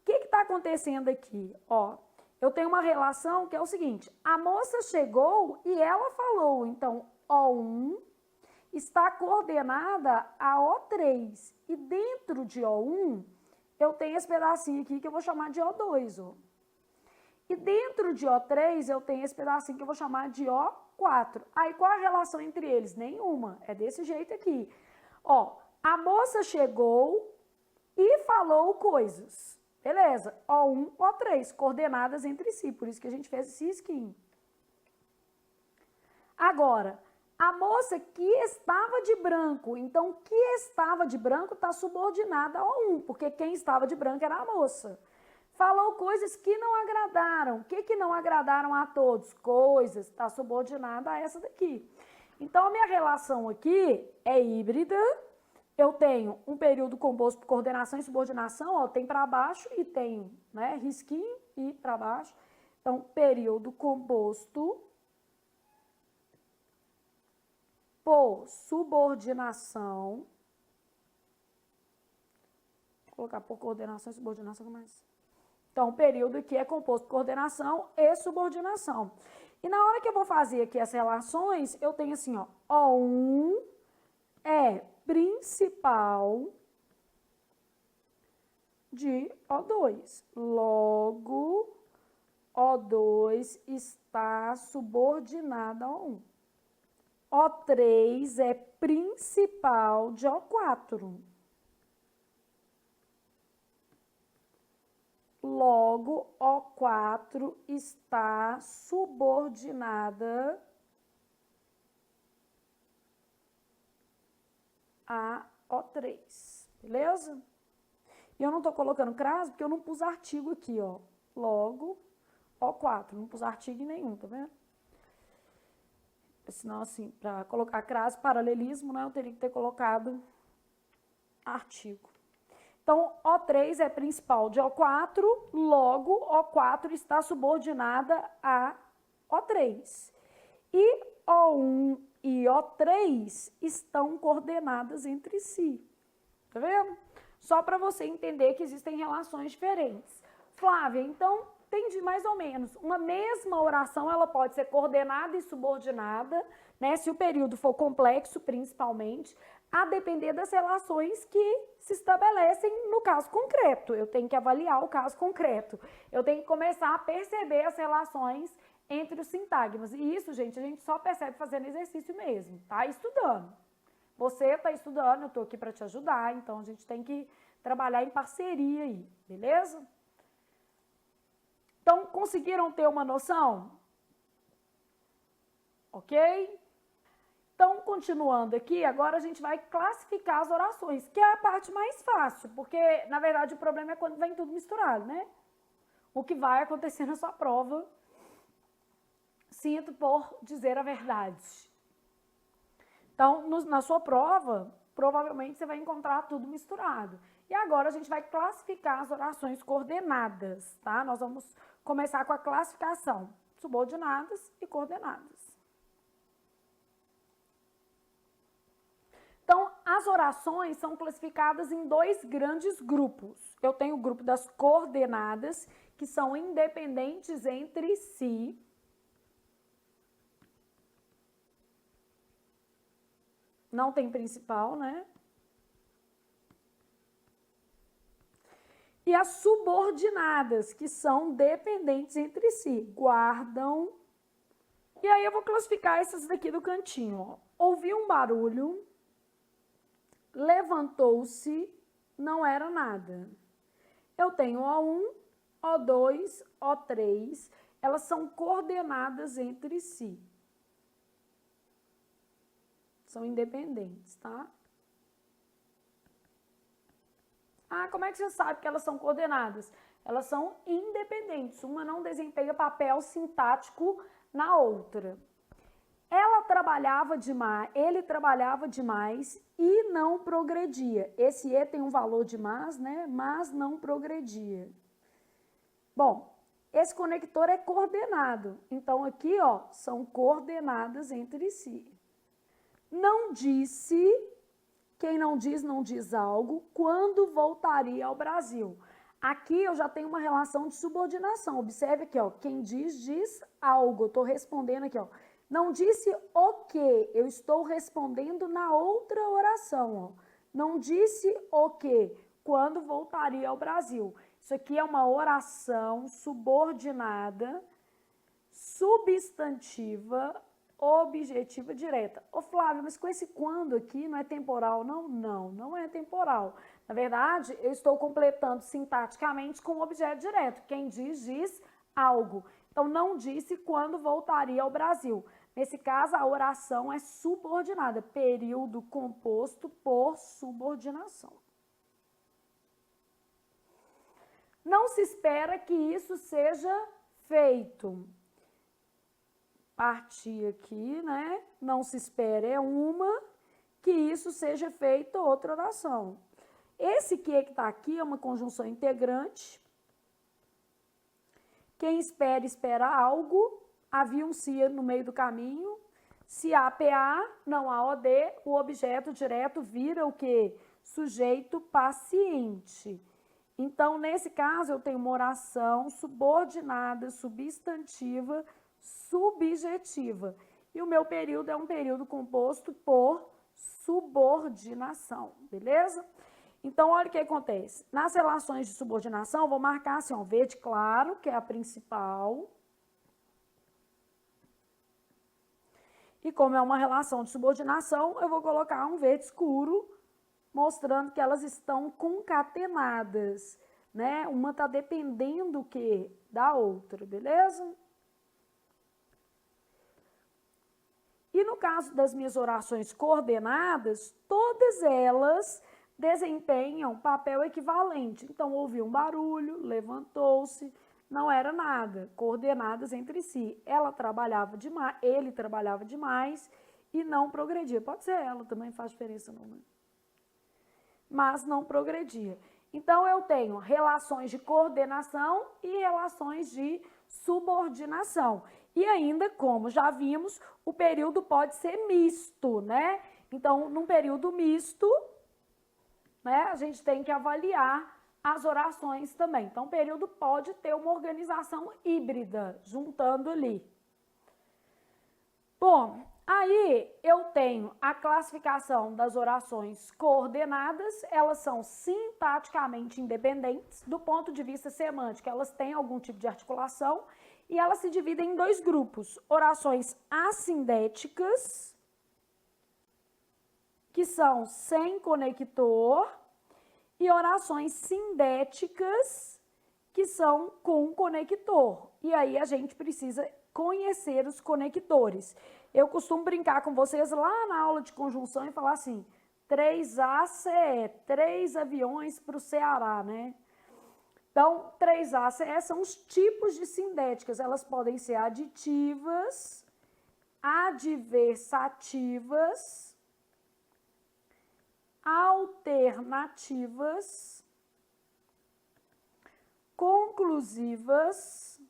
que está acontecendo aqui? Ó, eu tenho uma relação que é o seguinte. A moça chegou e ela falou. Então, O1 está coordenada a O3. E dentro de O1, eu tenho esse pedacinho aqui que eu vou chamar de O2. Ó. E dentro de O3, eu tenho esse pedacinho que eu vou chamar de O4. Aí, qual a relação entre eles? Nenhuma. É desse jeito aqui. Ó, a moça chegou e falou coisas. Beleza. O1, O3, coordenadas entre si. Por isso que a gente fez esse risquinho. Agora, a moça que estava de branco. Então, que estava de branco está subordinada a O1, porque quem estava de branco era a moça. Falou coisas que não agradaram. O que não agradaram a todos? Coisas, está subordinada a essa daqui. Então, a minha relação aqui é híbrida. Eu tenho um período composto por coordenação e subordinação, ó, tem para baixo e tenho, né, risquinho e para baixo. Então, período composto por subordinação. Vou colocar por coordenação e subordinação, mas Então, o período aqui é composto por coordenação e subordinação. E na hora que eu vou fazer aqui as relações, eu tenho assim, ó, O1 é principal de O2. Logo, O2 está subordinado a O1. O3 é principal de O4. Logo, O4 está subordinada a O3, beleza? E eu não tô colocando crase porque eu não pus artigo aqui, ó. Logo, O4, não pus artigo nenhum, tá vendo? Senão, assim, para colocar crase, paralelismo, né, eu teria que ter colocado artigo. Então, O3 é principal de O4, logo, O4 está subordinada a O3. E O1 e O3 estão coordenadas entre si. Tá vendo? Só para você entender que existem relações diferentes. Flávia, então, entendi mais ou menos. Uma mesma oração, ela pode ser coordenada e subordinada, né? Se o período for complexo, principalmente, a depender das relações que se estabelecem no caso concreto. Eu tenho que avaliar o caso concreto. Eu tenho que começar a perceber as relações entre os sintagmas. E isso, gente, a gente só percebe fazendo exercício mesmo, tá? Estudando. Você está estudando, eu estou aqui para te ajudar, então a gente tem que trabalhar em parceria aí, beleza? Então, conseguiram ter uma noção? Ok? Então, continuando aqui, agora a gente vai classificar as orações, que é a parte mais fácil, porque, na verdade, o problema é quando vem tudo misturado, né? O que vai acontecer na sua prova, sinto por dizer a verdade. Então, na sua prova, provavelmente você vai encontrar tudo misturado. E agora a gente vai classificar as orações coordenadas, tá? Nós vamos começar com a classificação, subordinadas e coordenadas. Então, as orações são classificadas em dois grandes grupos. Eu tenho o grupo das coordenadas, que são independentes entre si. Não tem principal, né? E as subordinadas, que são dependentes entre si, guardam. E aí eu vou classificar essas daqui do cantinho, ó. Ouvi um barulho, levantou-se, não era nada. Eu tenho O1, O2, O3, elas são coordenadas entre si. São independentes, tá? Ah, como é que você sabe que elas são coordenadas? Elas são independentes, uma não desempenha papel sintático na outra. Ela trabalhava demais, ele trabalhava demais e não progredia. Esse E tem um valor de mas, né? Mas não progredia. Bom, esse conector é coordenado. Então, aqui, ó, são coordenadas entre si. Não disse, quem não diz algo, quando voltaria ao Brasil. Aqui eu já tenho uma relação de subordinação. Observe aqui, ó, quem diz algo. Eu estou respondendo aqui, ó. Não disse o que, eu estou respondendo na outra oração, ó. Não disse o que, quando voltaria ao Brasil. Isso aqui é uma oração subordinada, substantiva, objetiva direta. Ô Flávia, mas com esse quando aqui não é temporal, não? Não, não é temporal. Na verdade, eu estou completando sintaticamente com o objeto direto. Quem diz algo. Então, não disse quando voltaria ao Brasil. Nesse caso, a oração é subordinada, período composto por subordinação. Não se espera que isso seja feito. Partir aqui, né? Não se espera é uma, que isso seja feito outra oração. Esse que está aqui é uma conjunção integrante. Quem espera, espera algo. Havia um se no meio do caminho. Se há PA, não há OD, o objeto direto vira o quê? Sujeito paciente. Então, nesse caso, eu tenho uma oração subordinada, substantiva, subjetiva. E o meu período é um período composto por subordinação, beleza? Então, olha o que acontece. Nas relações de subordinação, eu vou marcar assim, ó, verde claro, que é a principal. E como é uma relação de subordinação, eu vou colocar um verde escuro, mostrando que elas estão concatenadas, né? Uma está dependendo o quê? Da outra, beleza? E no caso das minhas orações coordenadas, todas elas desempenham papel equivalente. Então, houve um barulho, levantou-se, não era nada, coordenadas entre si. Ela trabalhava demais, ele trabalhava demais e não progredia. Pode ser ela, também faz diferença não, né? Mas não progredia. Então, eu tenho relações de coordenação e relações de subordinação. E ainda, como já vimos, o período pode ser misto, né? Então, num período misto, né, a gente tem que avaliar as orações também. Então, o período pode ter uma organização híbrida, juntando ali. Bom, aí eu tenho a classificação das orações coordenadas, elas são sintaticamente independentes, do ponto de vista semântico, elas têm algum tipo de articulação, e elas se dividem em dois grupos, orações assindéticas, que são sem conector, e orações sindéticas, que são com conector. E aí a gente precisa conhecer os conectores. Eu costumo brincar com vocês lá na aula de conjunção e falar assim, 3ACE, 3 aviões para o Ceará, né? Então, 3ACE são os tipos de sindéticas. Elas podem ser aditivas, adversativas, alternativas, conclusivas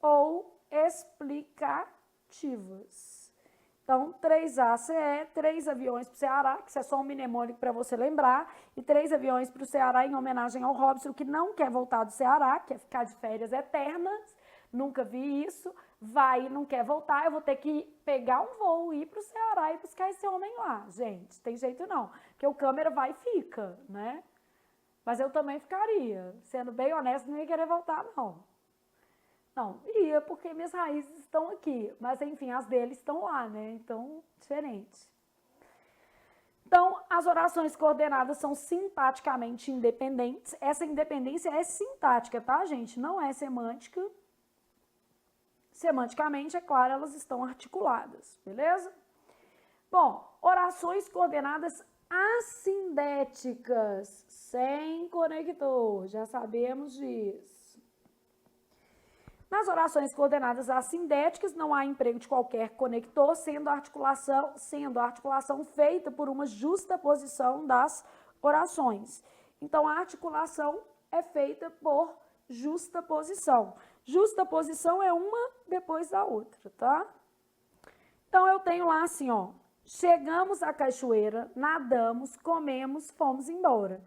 ou explicativas. Então, 3ACE, 3 aviões para o Ceará, que isso é só um mnemônico para você lembrar, e 3 aviões para o Ceará em homenagem ao Robson, que não quer voltar do Ceará, quer ficar de férias eternas, nunca vi isso, vai e não quer voltar, eu vou ter que pegar um voo, ir para o Ceará e buscar esse homem lá. Gente, tem jeito não, porque o câmera vai e fica, né? Mas eu também ficaria, sendo bem honesto, não ia querer voltar não. Não, ia porque minhas raízes estão aqui, mas enfim, as deles estão lá, né? Então, diferente. Então, as orações coordenadas são sintaticamente independentes. Essa independência é sintática, tá, gente? Não é semântica. Semanticamente, é claro, elas estão articuladas, beleza? Bom, orações coordenadas assindéticas, sem conector, já sabemos disso. Nas orações coordenadas assindéticas, não há emprego de qualquer conector, sendo a articulação feita por uma justaposição das orações. Então, a articulação é feita por justaposição. Justaposição é uma depois da outra, tá? Então, eu tenho lá assim, ó, chegamos à cachoeira, nadamos, comemos, fomos embora.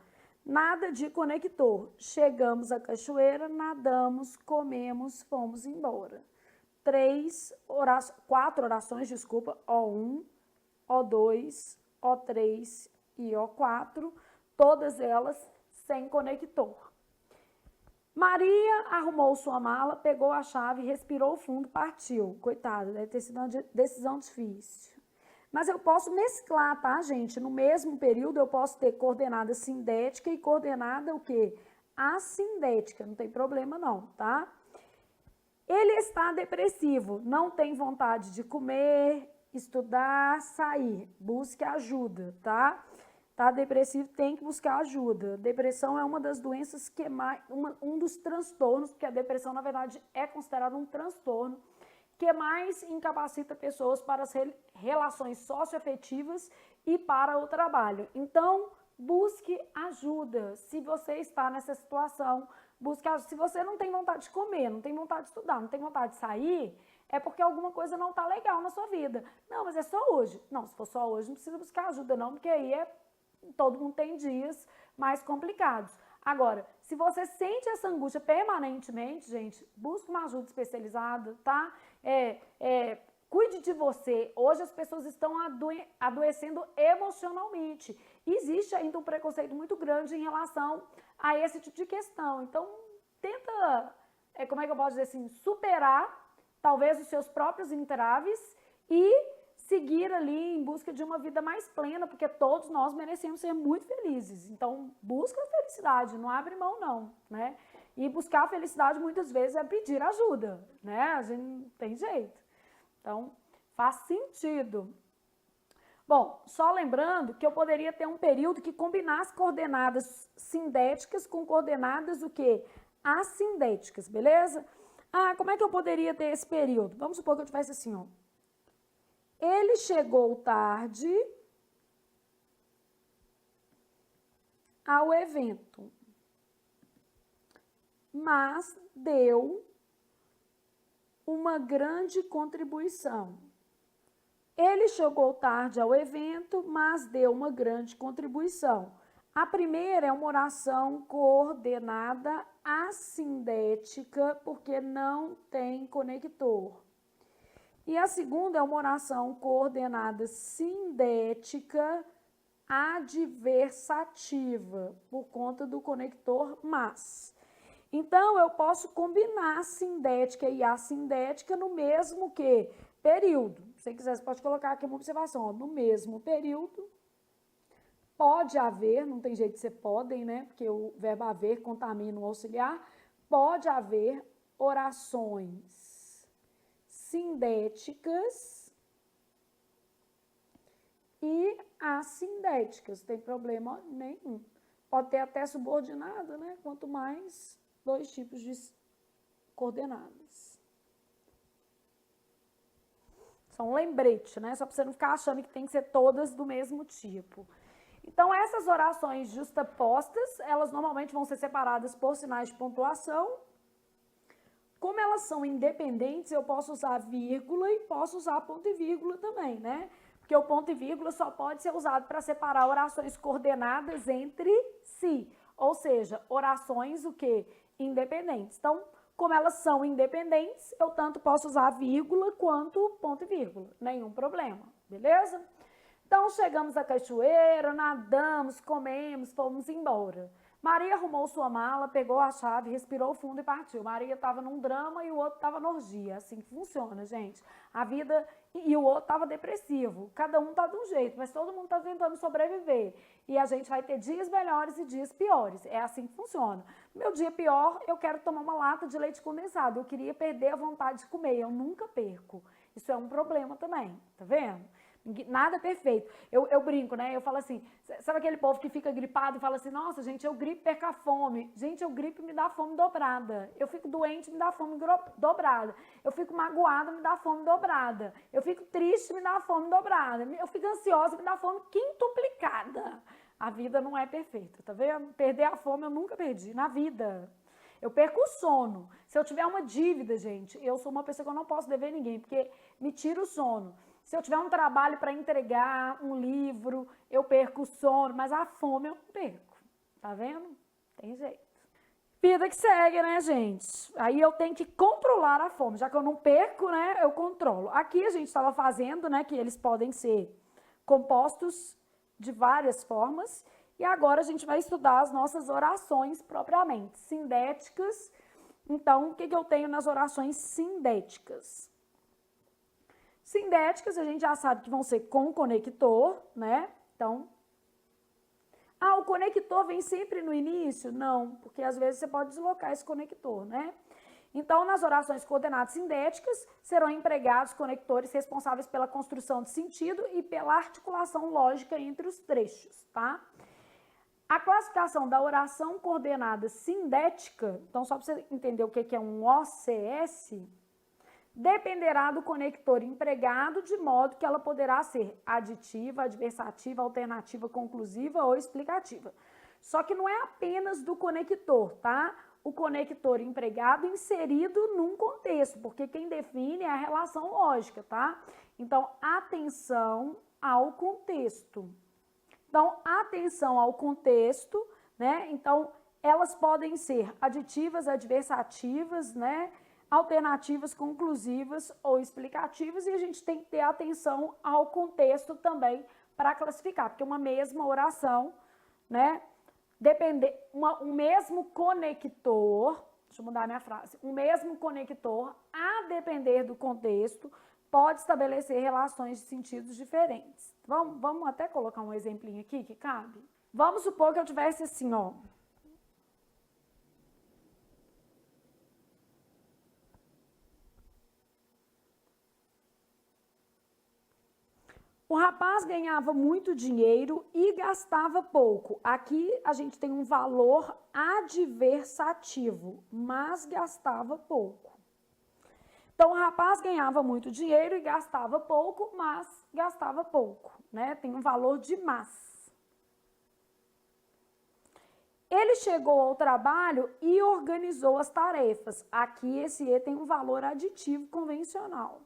Nada de conector. Chegamos à cachoeira, nadamos, comemos, fomos embora. 4 orações, desculpa, O1, O2, O3 e O4, todas elas sem conector. Maria arrumou sua mala, pegou a chave, respirou fundo, partiu. Coitada, deve ter sido uma decisão difícil. Mas eu posso mesclar, tá, gente? No mesmo período eu posso ter coordenada sindética e coordenada o quê? Assindética, não tem problema não, tá? Ele está depressivo, não tem vontade de comer, estudar, sair. Busque ajuda, tá? Tá depressivo, tem que buscar ajuda. Depressão é uma das doenças que é um dos transtornos, porque a depressão, na verdade, é considerada um transtorno que mais incapacita pessoas para as relações socioafetivas e para o trabalho. Então, busque ajuda. Se você está nessa situação, busque ajuda. Se você não tem vontade de comer, não tem vontade de estudar, não tem vontade de sair, é porque alguma coisa não está legal na sua vida. Não, mas é só hoje. Não, se for só hoje, não precisa buscar ajuda não, porque aí todo mundo tem dias mais complicados. Agora, se você sente essa angústia permanentemente, gente, busque uma ajuda especializada, tá? Cuide de você. Hoje as pessoas estão adoecendo emocionalmente. Existe ainda um preconceito muito grande em relação a esse tipo de questão. Então, tenta, como é que eu posso dizer assim, superar talvez os seus próprios entraves e seguir ali em busca de uma vida mais plena, porque todos nós merecemos ser muito felizes. Então, busca a felicidade, não abre mão não, né? E buscar a felicidade muitas vezes é pedir ajuda, né? A gente não tem jeito. Então, faz sentido. Bom, só lembrando que eu poderia ter um período que combinasse coordenadas sindéticas com coordenadas o quê? Assindéticas, beleza? Ah, como é que eu poderia ter esse período? Vamos supor que eu tivesse assim, ó. Ele chegou tarde ao evento, mas deu uma grande contribuição. Ele chegou tarde ao evento, mas deu uma grande contribuição. A primeira é uma oração coordenada assindética, porque não tem conector. E a segunda é uma oração coordenada sindética adversativa, por conta do conector mas. Então, eu posso combinar a sindética e a assindética no mesmo que período. Se você quiser, você pode colocar aqui uma observação. Ó, no mesmo período, pode haver, não tem jeito de ser podem, né? Porque o verbo haver contamina o auxiliar. Pode haver orações sindéticas e assindéticas, não tem problema nenhum. Pode ter até subordinada, né? Quanto mais dois tipos de coordenadas. Só um lembrete, né? Só para você não ficar achando que tem que ser todas do mesmo tipo. Então, essas orações justapostas, elas normalmente vão ser separadas por sinais de pontuação. Como elas são independentes, eu posso usar vírgula e posso usar ponto e vírgula também, né? Porque o ponto e vírgula só pode ser usado para separar orações coordenadas entre si. Ou seja, orações o quê? Independentes. Então, como elas são independentes, eu tanto posso usar vírgula quanto ponto e vírgula. Nenhum problema, beleza? Então, chegamos à cachoeira, nadamos, comemos, fomos embora. Maria arrumou sua mala, pegou a chave, respirou fundo e partiu. Maria estava num drama e o outro estava na orgia. Assim que funciona, gente. A vida... E o outro estava depressivo. Cada um está de um jeito, mas todo mundo está tentando sobreviver. E a gente vai ter dias melhores e dias piores. É assim que funciona. Meu dia pior, eu quero tomar uma lata de leite condensado. Eu queria perder a vontade de comer. Eu nunca perco. Isso é um problema também, tá vendo? Nada é perfeito. Eu brinco, né? Eu falo assim, sabe aquele povo que fica gripado e fala assim, nossa, gente, eu gripo, perco a fome. Gente, eu gripo e me dá fome dobrada. Eu fico doente, me dá fome dobrada. Eu fico magoada, me dá fome dobrada. Eu fico triste, me dá fome dobrada. Eu fico ansiosa, me dá fome quintuplicada. A vida não é perfeita, tá vendo? Perder a fome eu nunca perdi na vida. Eu perco o sono. Se eu tiver uma dívida, gente, eu sou uma pessoa que eu não posso dever ninguém, porque me tira o sono. Se eu tiver um trabalho para entregar, um livro, eu perco o sono, mas a fome eu não perco. Tá vendo? Tem jeito. Vida que segue, né, gente? Aí eu tenho que controlar a fome. Já que eu não perco, né, eu controlo. Aqui a gente estava fazendo, né, que eles podem ser compostos de várias formas. E agora a gente vai estudar as nossas orações propriamente, sindéticas. Então, o que eu tenho nas orações sindéticas? Sindéticas, a gente já sabe que vão ser com conector, né? Então, o conector vem sempre no início? Não, porque às vezes você pode deslocar esse conector, né? Então, nas orações coordenadas sindéticas, serão empregados conectores responsáveis pela construção de sentido e pela articulação lógica entre os trechos, tá? A classificação da oração coordenada sindética, então só para você entender o que é um OCS, dependerá do conector empregado, de modo que ela poderá ser aditiva, adversativa, alternativa, conclusiva ou explicativa. Só que não é apenas do conector, tá? O conector empregado inserido num contexto, porque quem define é a relação lógica, tá? Então, atenção ao contexto. Então, atenção ao contexto né? Então, elas podem ser aditivas, adversativas, né? Alternativas, conclusivas ou explicativas, e a gente tem que ter atenção ao contexto também para classificar, porque uma mesma oração, né? Um mesmo conector, deixa eu mudar a minha frase, um mesmo conector, a depender do contexto, pode estabelecer relações de sentidos diferentes. Vamos até colocar um exemplinho aqui que cabe? Vamos supor que eu tivesse assim, ó. O rapaz ganhava muito dinheiro e gastava pouco. Aqui a gente tem um valor adversativo, mas gastava pouco. Então, o rapaz ganhava muito dinheiro e gastava pouco, mas gastava pouco, né? Tem um valor de mas. Ele chegou ao trabalho e organizou as tarefas. Aqui esse E tem um valor aditivo convencional,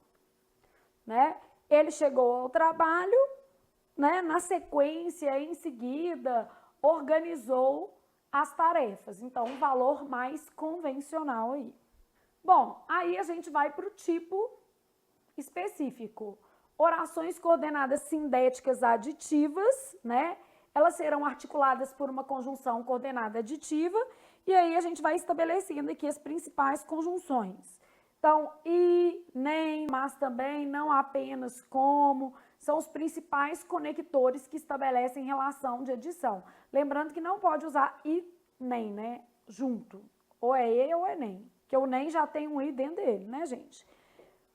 né? Ele chegou ao trabalho, né? Na sequência, em seguida, organizou as tarefas. Então, um valor mais convencional aí. Bom, aí a gente vai para o tipo específico. Orações coordenadas sindéticas aditivas, né? Elas serão articuladas por uma conjunção coordenada aditiva, e aí a gente vai estabelecendo aqui as principais conjunções. Então, e, nem, mas também, não apenas, como, são os principais conectores que estabelecem relação de adição. Lembrando que não pode usar e, nem, né, junto. Ou é e ou é nem, que o nem já tem um i dentro dele, né, gente?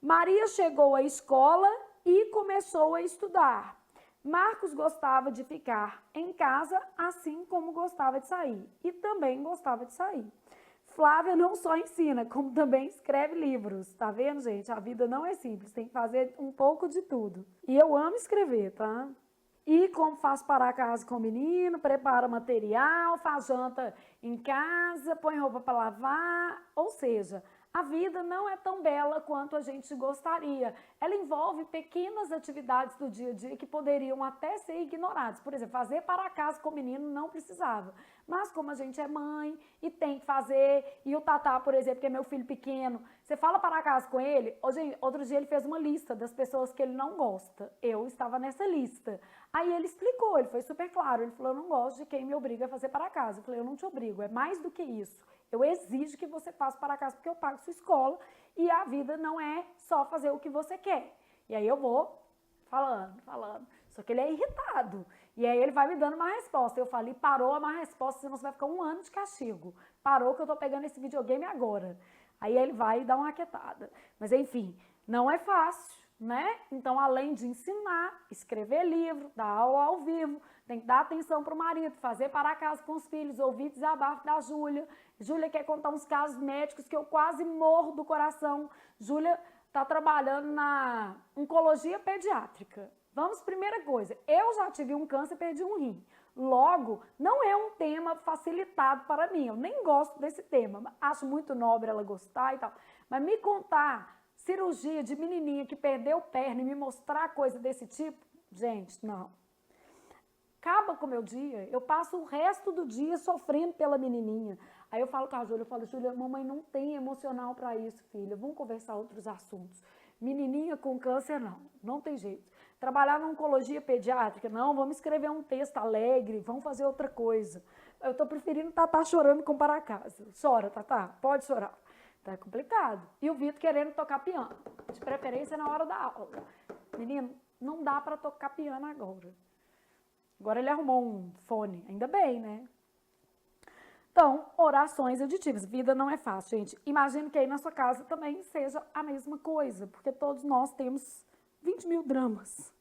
Maria chegou à escola e começou a estudar. Marcos gostava de ficar em casa, assim como gostava de sair. E também gostava de sair. Flávia não só ensina, como também escreve livros. Tá vendo, gente? A vida não é simples, tem que fazer um pouco de tudo. E eu amo escrever, tá? E como faz parar a casa com o menino, prepara material, faz janta em casa, põe roupa para lavar, ou seja, a vida não é tão bela quanto a gente gostaria. Ela envolve pequenas atividades do dia a dia que poderiam até ser ignoradas. Por exemplo, fazer para casa com o menino não precisava. Mas como a gente é mãe e tem que fazer, e o Tatá, por exemplo, que é meu filho pequeno, você fala para casa com ele, outro dia ele fez uma lista das pessoas que ele não gosta. Eu estava nessa lista. Aí ele explicou, ele foi super claro, ele falou, eu não gosto de quem me obriga a fazer para casa. Eu falei, eu não te obrigo, é mais do que isso. Eu exijo que você faça para casa porque eu pago sua escola e a vida não é só fazer o que você quer. E aí eu vou falando. Só que ele é irritado. E aí ele vai me dando uma resposta. Eu falei, parou a má resposta, senão você vai ficar 1 ano de castigo. Parou que eu tô pegando esse videogame agora. Aí ele vai dar uma aquietada. Mas enfim, não é fácil, né? Então, além de ensinar, escrever livro, dar aula ao vivo, tem que dar atenção pro marido, fazer para casa com os filhos, ouvir desabafo da Júlia. Júlia quer contar uns casos médicos que eu quase morro do coração. Júlia está trabalhando na oncologia pediátrica. Vamos, primeira coisa, eu já tive um câncer e perdi um rim. Logo, não é um tema facilitado para mim, eu nem gosto desse tema. Acho muito nobre ela gostar e tal. Mas me contar cirurgia de menininha que perdeu perna e me mostrar coisa desse tipo, gente, não. Acaba com o meu dia, eu passo o resto do dia sofrendo pela menininha. Aí eu falo com a Júlia, Júlia, mamãe não tem emocional para isso, filha, vamos conversar outros assuntos. Menininha com câncer, não tem jeito. Trabalhar na oncologia pediátrica, não, vamos escrever um texto alegre, vamos fazer outra coisa. Eu tô preferindo Tatá chorando com para casa. Chora, Tatá, pode chorar. Tá complicado. E o Vitor querendo tocar piano, de preferência na hora da aula. Menino, não dá para tocar piano agora. Agora ele arrumou um fone, ainda bem, né? Então, orações aditivas. Vida não é fácil, gente. Imagino que aí na sua casa também seja a mesma coisa, porque todos nós temos 20 mil dramas.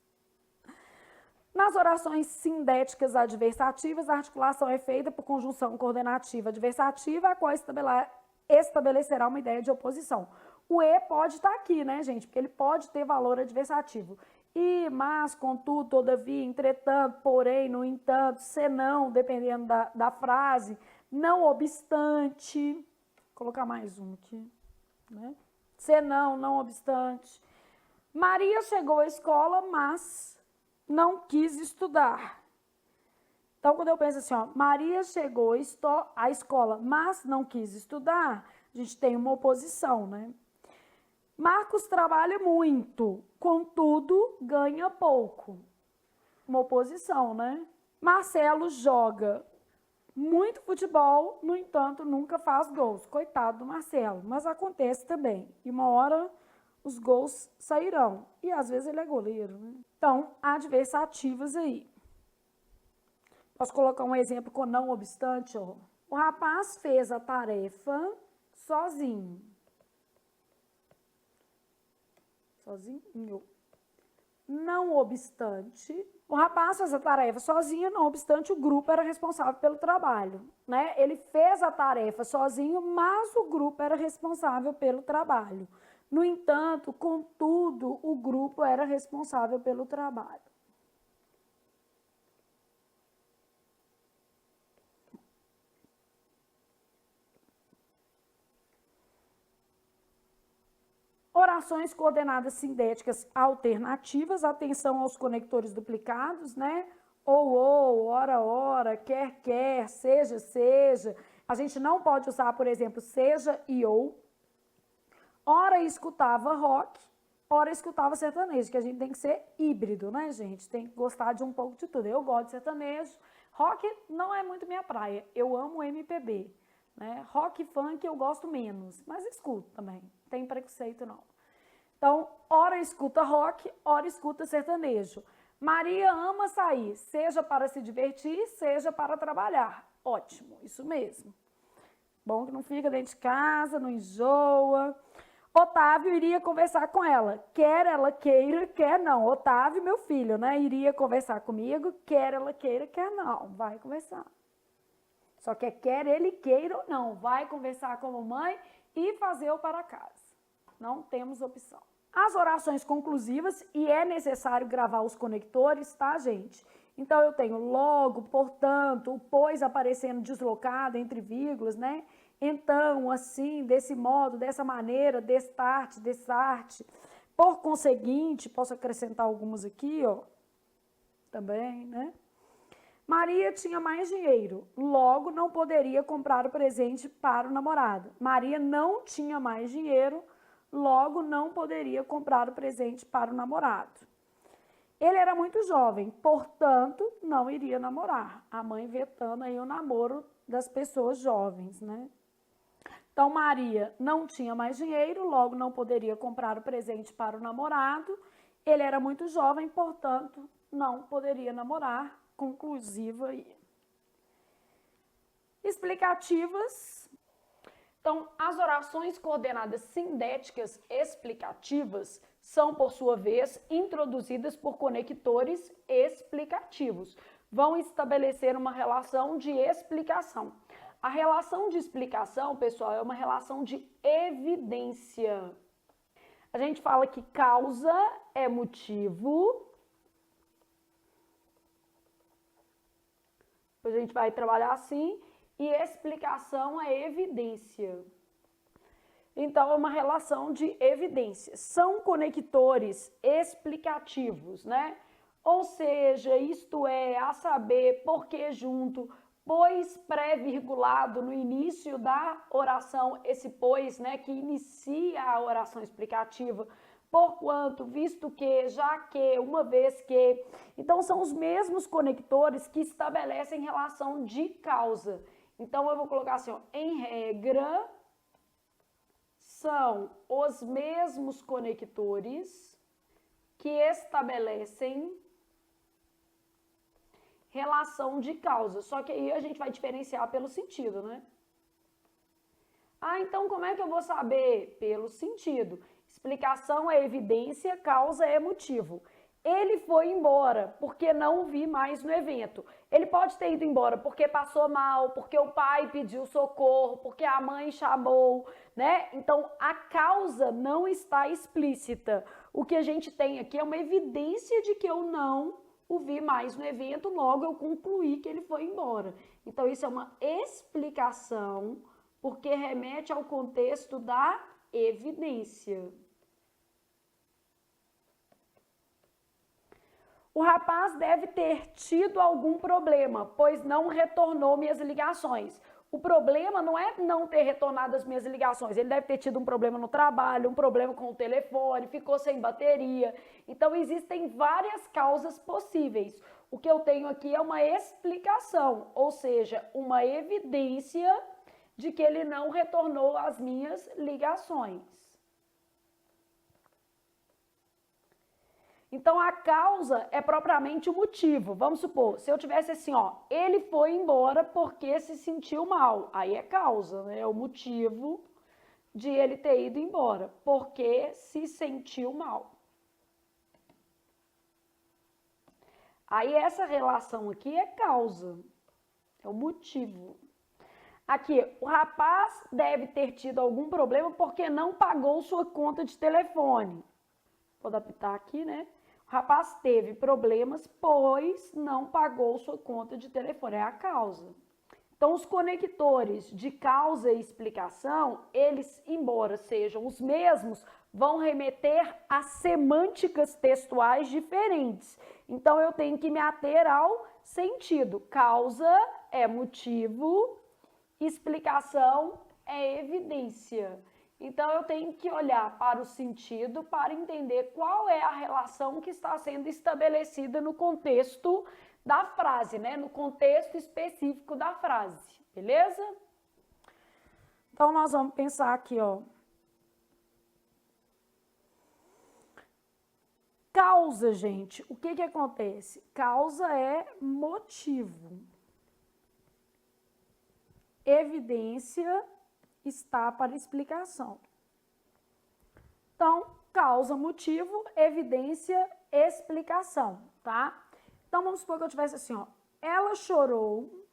Nas orações sindéticas adversativas, a articulação é feita por conjunção coordenativa adversativa, a qual estabelecerá uma ideia de oposição. O E pode estar aqui, né, gente? Porque ele pode ter valor adversativo. E, mas, contudo, todavia, entretanto, porém, no entanto, senão, dependendo da frase, não obstante, vou colocar mais um aqui, né? Senão, não obstante. Maria chegou à escola, mas não quis estudar. Então, quando eu penso assim, ó, Maria chegou à escola, mas não quis estudar, a gente tem uma oposição, né? Marcos trabalha muito, contudo, ganha pouco. Uma oposição, né? Marcelo joga muito futebol, no entanto, nunca faz gols. Coitado do Marcelo, mas acontece também. E uma hora os gols sairão. E às vezes ele é goleiro, né? Então, adversativas aí. Posso colocar um exemplo com não obstante, ó. O rapaz fez a tarefa sozinho. Sozinho. Não obstante, o rapaz fez a tarefa sozinho, não obstante o grupo era responsável pelo trabalho, né? Ele fez a tarefa sozinho, mas o grupo era responsável pelo trabalho. No entanto, contudo, o grupo era responsável pelo trabalho. Orações coordenadas sindéticas alternativas, atenção aos conectores duplicados, né? Ou, ora, quer, seja. A gente não pode usar, por exemplo, seja e ou. Ora escutava rock, ora escutava sertanejo, que a gente tem que ser híbrido, né, gente? Tem que gostar de um pouco de tudo. Eu gosto de sertanejo. Rock não é muito minha praia. Eu amo MPB. Né? Rock e funk eu gosto menos, mas escuto também, não tem preconceito não. Então, ora escuta rock, ora escuta sertanejo. Maria ama sair, seja para se divertir, seja para trabalhar. Ótimo, isso mesmo. Bom que não fica dentro de casa, não enjoa. Otávio iria conversar com ela, quer ela queira, quer não. Otávio, meu filho, né, iria conversar comigo, quer ela queira, quer não, vai conversar. Só que quer ele queira ou não, vai conversar com a mamãe e fazer o para casa. Não temos opção. As orações conclusivas, e é necessário gravar os conectores, tá, gente? Então, eu tenho logo, portanto, o pois aparecendo deslocado entre vírgulas, né? Então, assim, desse modo, dessa maneira, destarte, dessarte. Por conseguinte, posso acrescentar algumas aqui, ó, também, né? Maria tinha mais dinheiro, logo não poderia comprar o presente para o namorado. Maria não tinha mais dinheiro, logo não poderia comprar o presente para o namorado. Ele era muito jovem, portanto, não iria namorar. A mãe vetando aí o namoro das pessoas jovens, né? Então, Maria não tinha mais dinheiro, logo não poderia comprar o presente para o namorado. Ele era muito jovem, portanto, não poderia namorar. Conclusiva aí. Explicativas. Então, as orações coordenadas sindéticas explicativas são, por sua vez, introduzidas por conectores explicativos. Vão estabelecer uma relação de explicação. A relação de explicação, pessoal, é uma relação de evidência. A gente fala que causa é motivo. A gente vai trabalhar assim, e explicação é evidência. Então, é uma relação de evidência. São conectores explicativos, né? Ou seja, isto é, a saber, porque junto, pois pré-virgulado no início da oração, esse pois, né, que inicia a oração explicativa, porquanto, visto que, já que, uma vez que. Então, são os mesmos conectores que estabelecem relação de causa. Então, eu vou colocar assim, ó, em regra, são os mesmos conectores que estabelecem relação de causa. Só que aí a gente vai diferenciar pelo sentido, né? Ah, então como é que eu vou saber? Pelo sentido. Explicação é evidência, causa é motivo. Ele foi embora porque não o vi mais no evento. Ele pode ter ido embora porque passou mal, porque o pai pediu socorro, porque a mãe chamou, né? Então, a causa não está explícita. O que a gente tem aqui é uma evidência de que eu não o vi mais no evento, logo eu concluí que ele foi embora. Então, isso é uma explicação, porque remete ao contexto da evidência. O rapaz deve ter tido algum problema, pois não retornou minhas ligações. O problema não é não ter retornado as minhas ligações. Ele deve ter tido um problema no trabalho, um problema com o telefone, ficou sem bateria. Então, existem várias causas possíveis. O que eu tenho aqui é uma explicação, ou seja, uma evidência de que ele não retornou as minhas ligações. Então, a causa é propriamente o motivo. Vamos supor, se eu tivesse assim, ó, ele foi embora porque se sentiu mal. Aí é causa, né? É o motivo de ele ter ido embora, porque se sentiu mal. Aí essa relação aqui é causa, é o motivo. Aqui, o rapaz deve ter tido algum problema porque não pagou sua conta de telefone. Vou adaptar aqui, né? O rapaz teve problemas, pois não pagou sua conta de telefone. É a causa. Então, os conectores de causa e explicação, eles, embora sejam os mesmos, vão remeter a semânticas textuais diferentes. Então, eu tenho que me ater ao sentido. Causa é motivo, explicação é evidência. Então, eu tenho que olhar para o sentido para entender qual é a relação que está sendo estabelecida no contexto da frase, né? No contexto específico da frase, beleza? Então, nós vamos pensar aqui, ó. Causa, gente, o que que acontece? Causa é motivo. Evidência está para explicação. Então, causa, motivo, evidência, explicação, tá? Então, vamos supor que eu tivesse assim, ó. Ela chorou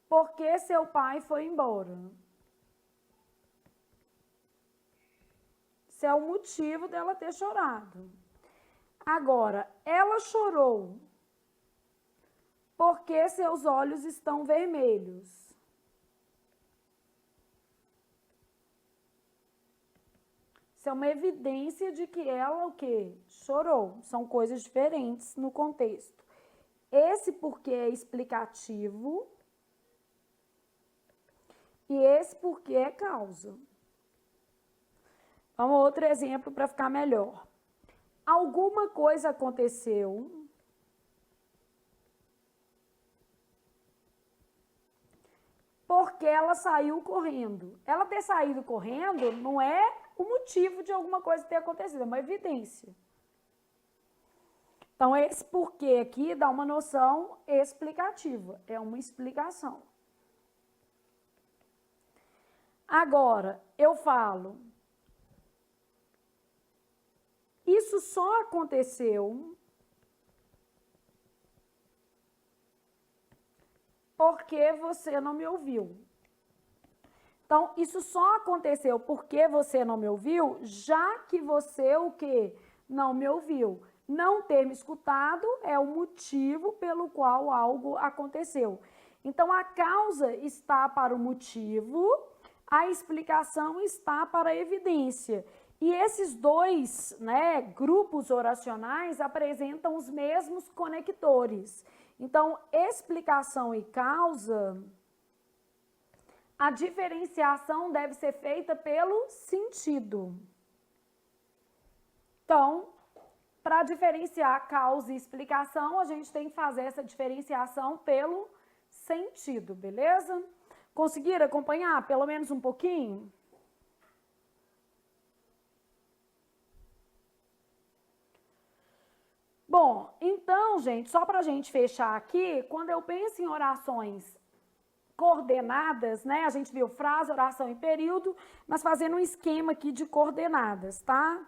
porque seu pai foi embora. Esse é o motivo dela ter chorado. Agora, ela chorou porque seus olhos estão vermelhos. Isso é uma evidência de que ela o quê? Chorou. São coisas diferentes no contexto. Esse porquê é explicativo e esse porquê é causa. Vamos a outro exemplo para ficar melhor. Alguma coisa aconteceu porque ela saiu correndo. Ela ter saído correndo não é o motivo de alguma coisa ter acontecido, é uma evidência. Então, esse porquê aqui dá uma noção explicativa, é uma explicação. Agora, eu falo, isso só aconteceu porque você não me ouviu. Então, isso só aconteceu porque você não me ouviu, já que você o quê? Não me ouviu. Não ter me escutado é o motivo pelo qual algo aconteceu. Então, a causa está para o motivo, a explicação está para a evidência. E esses dois, né, grupos oracionais apresentam os mesmos conectores. Então, explicação e causa, a diferenciação deve ser feita pelo sentido. Então, para diferenciar causa e explicação, a gente tem que fazer essa diferenciação pelo sentido, beleza? Conseguiram acompanhar pelo menos um pouquinho? Bom, então, gente, só para a gente fechar aqui, quando eu penso em orações coordenadas, né? A gente viu frase, oração e período, mas fazendo um esquema aqui de coordenadas, tá?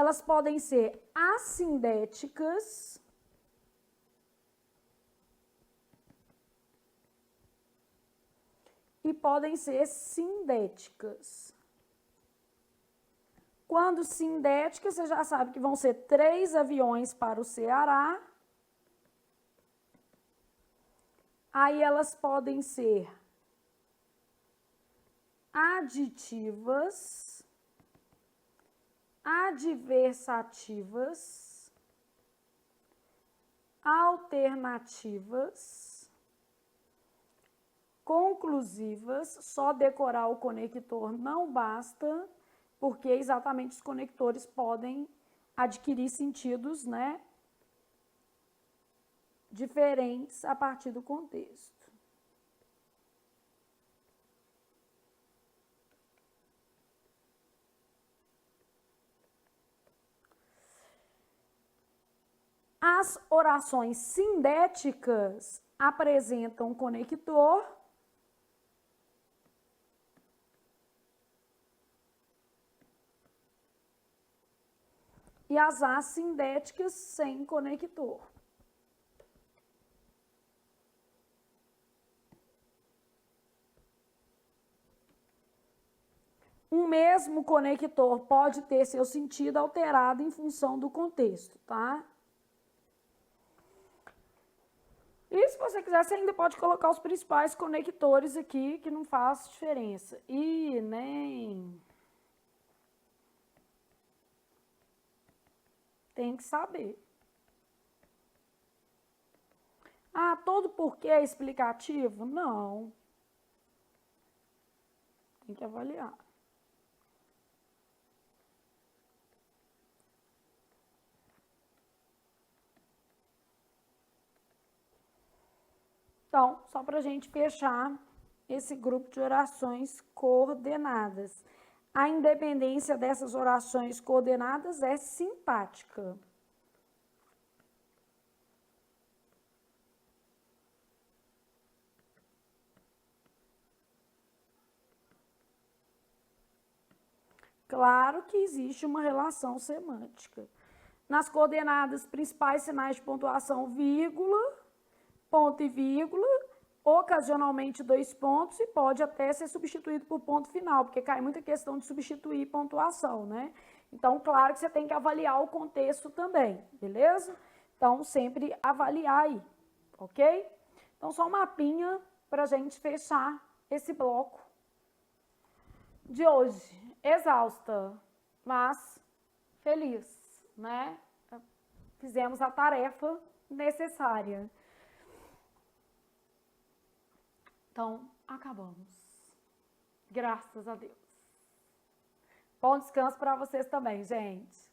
Elas podem ser assindéticas e podem ser sindéticas. Quando sindéticas, você já sabe que vão ser 3 aviões para o Ceará. Aí elas podem ser aditivas, adversativas, alternativas, conclusivas. Só decorar o conector não basta, porque exatamente os conectores podem adquirir sentidos, né, diferentes a partir do contexto. As orações sindéticas apresentam conector e as assindéticas sem conector. Um mesmo conector pode ter seu sentido alterado em função do contexto, tá? E se você quiser, você ainda pode colocar os principais conectores aqui, que não faz diferença. E nem... Tem que saber. Ah, todo porquê é explicativo? Não. Tem que avaliar. Então, só para a gente fechar esse grupo de orações coordenadas. A independência dessas orações coordenadas é sintática. Claro que existe uma relação semântica. Nas coordenadas, principais sinais de pontuação, vírgula, ponto e vírgula, ocasionalmente 2 pontos e pode até ser substituído por ponto final, porque cai muita questão de substituir pontuação, né? Então, claro que você tem que avaliar o contexto também, beleza? Então, sempre avaliar aí, ok? Então, só um mapinha para a gente fechar esse bloco de hoje. Exausta, mas feliz, né? Fizemos a tarefa necessária. Então, acabamos. Graças a Deus. Bom descanso para vocês também, gente.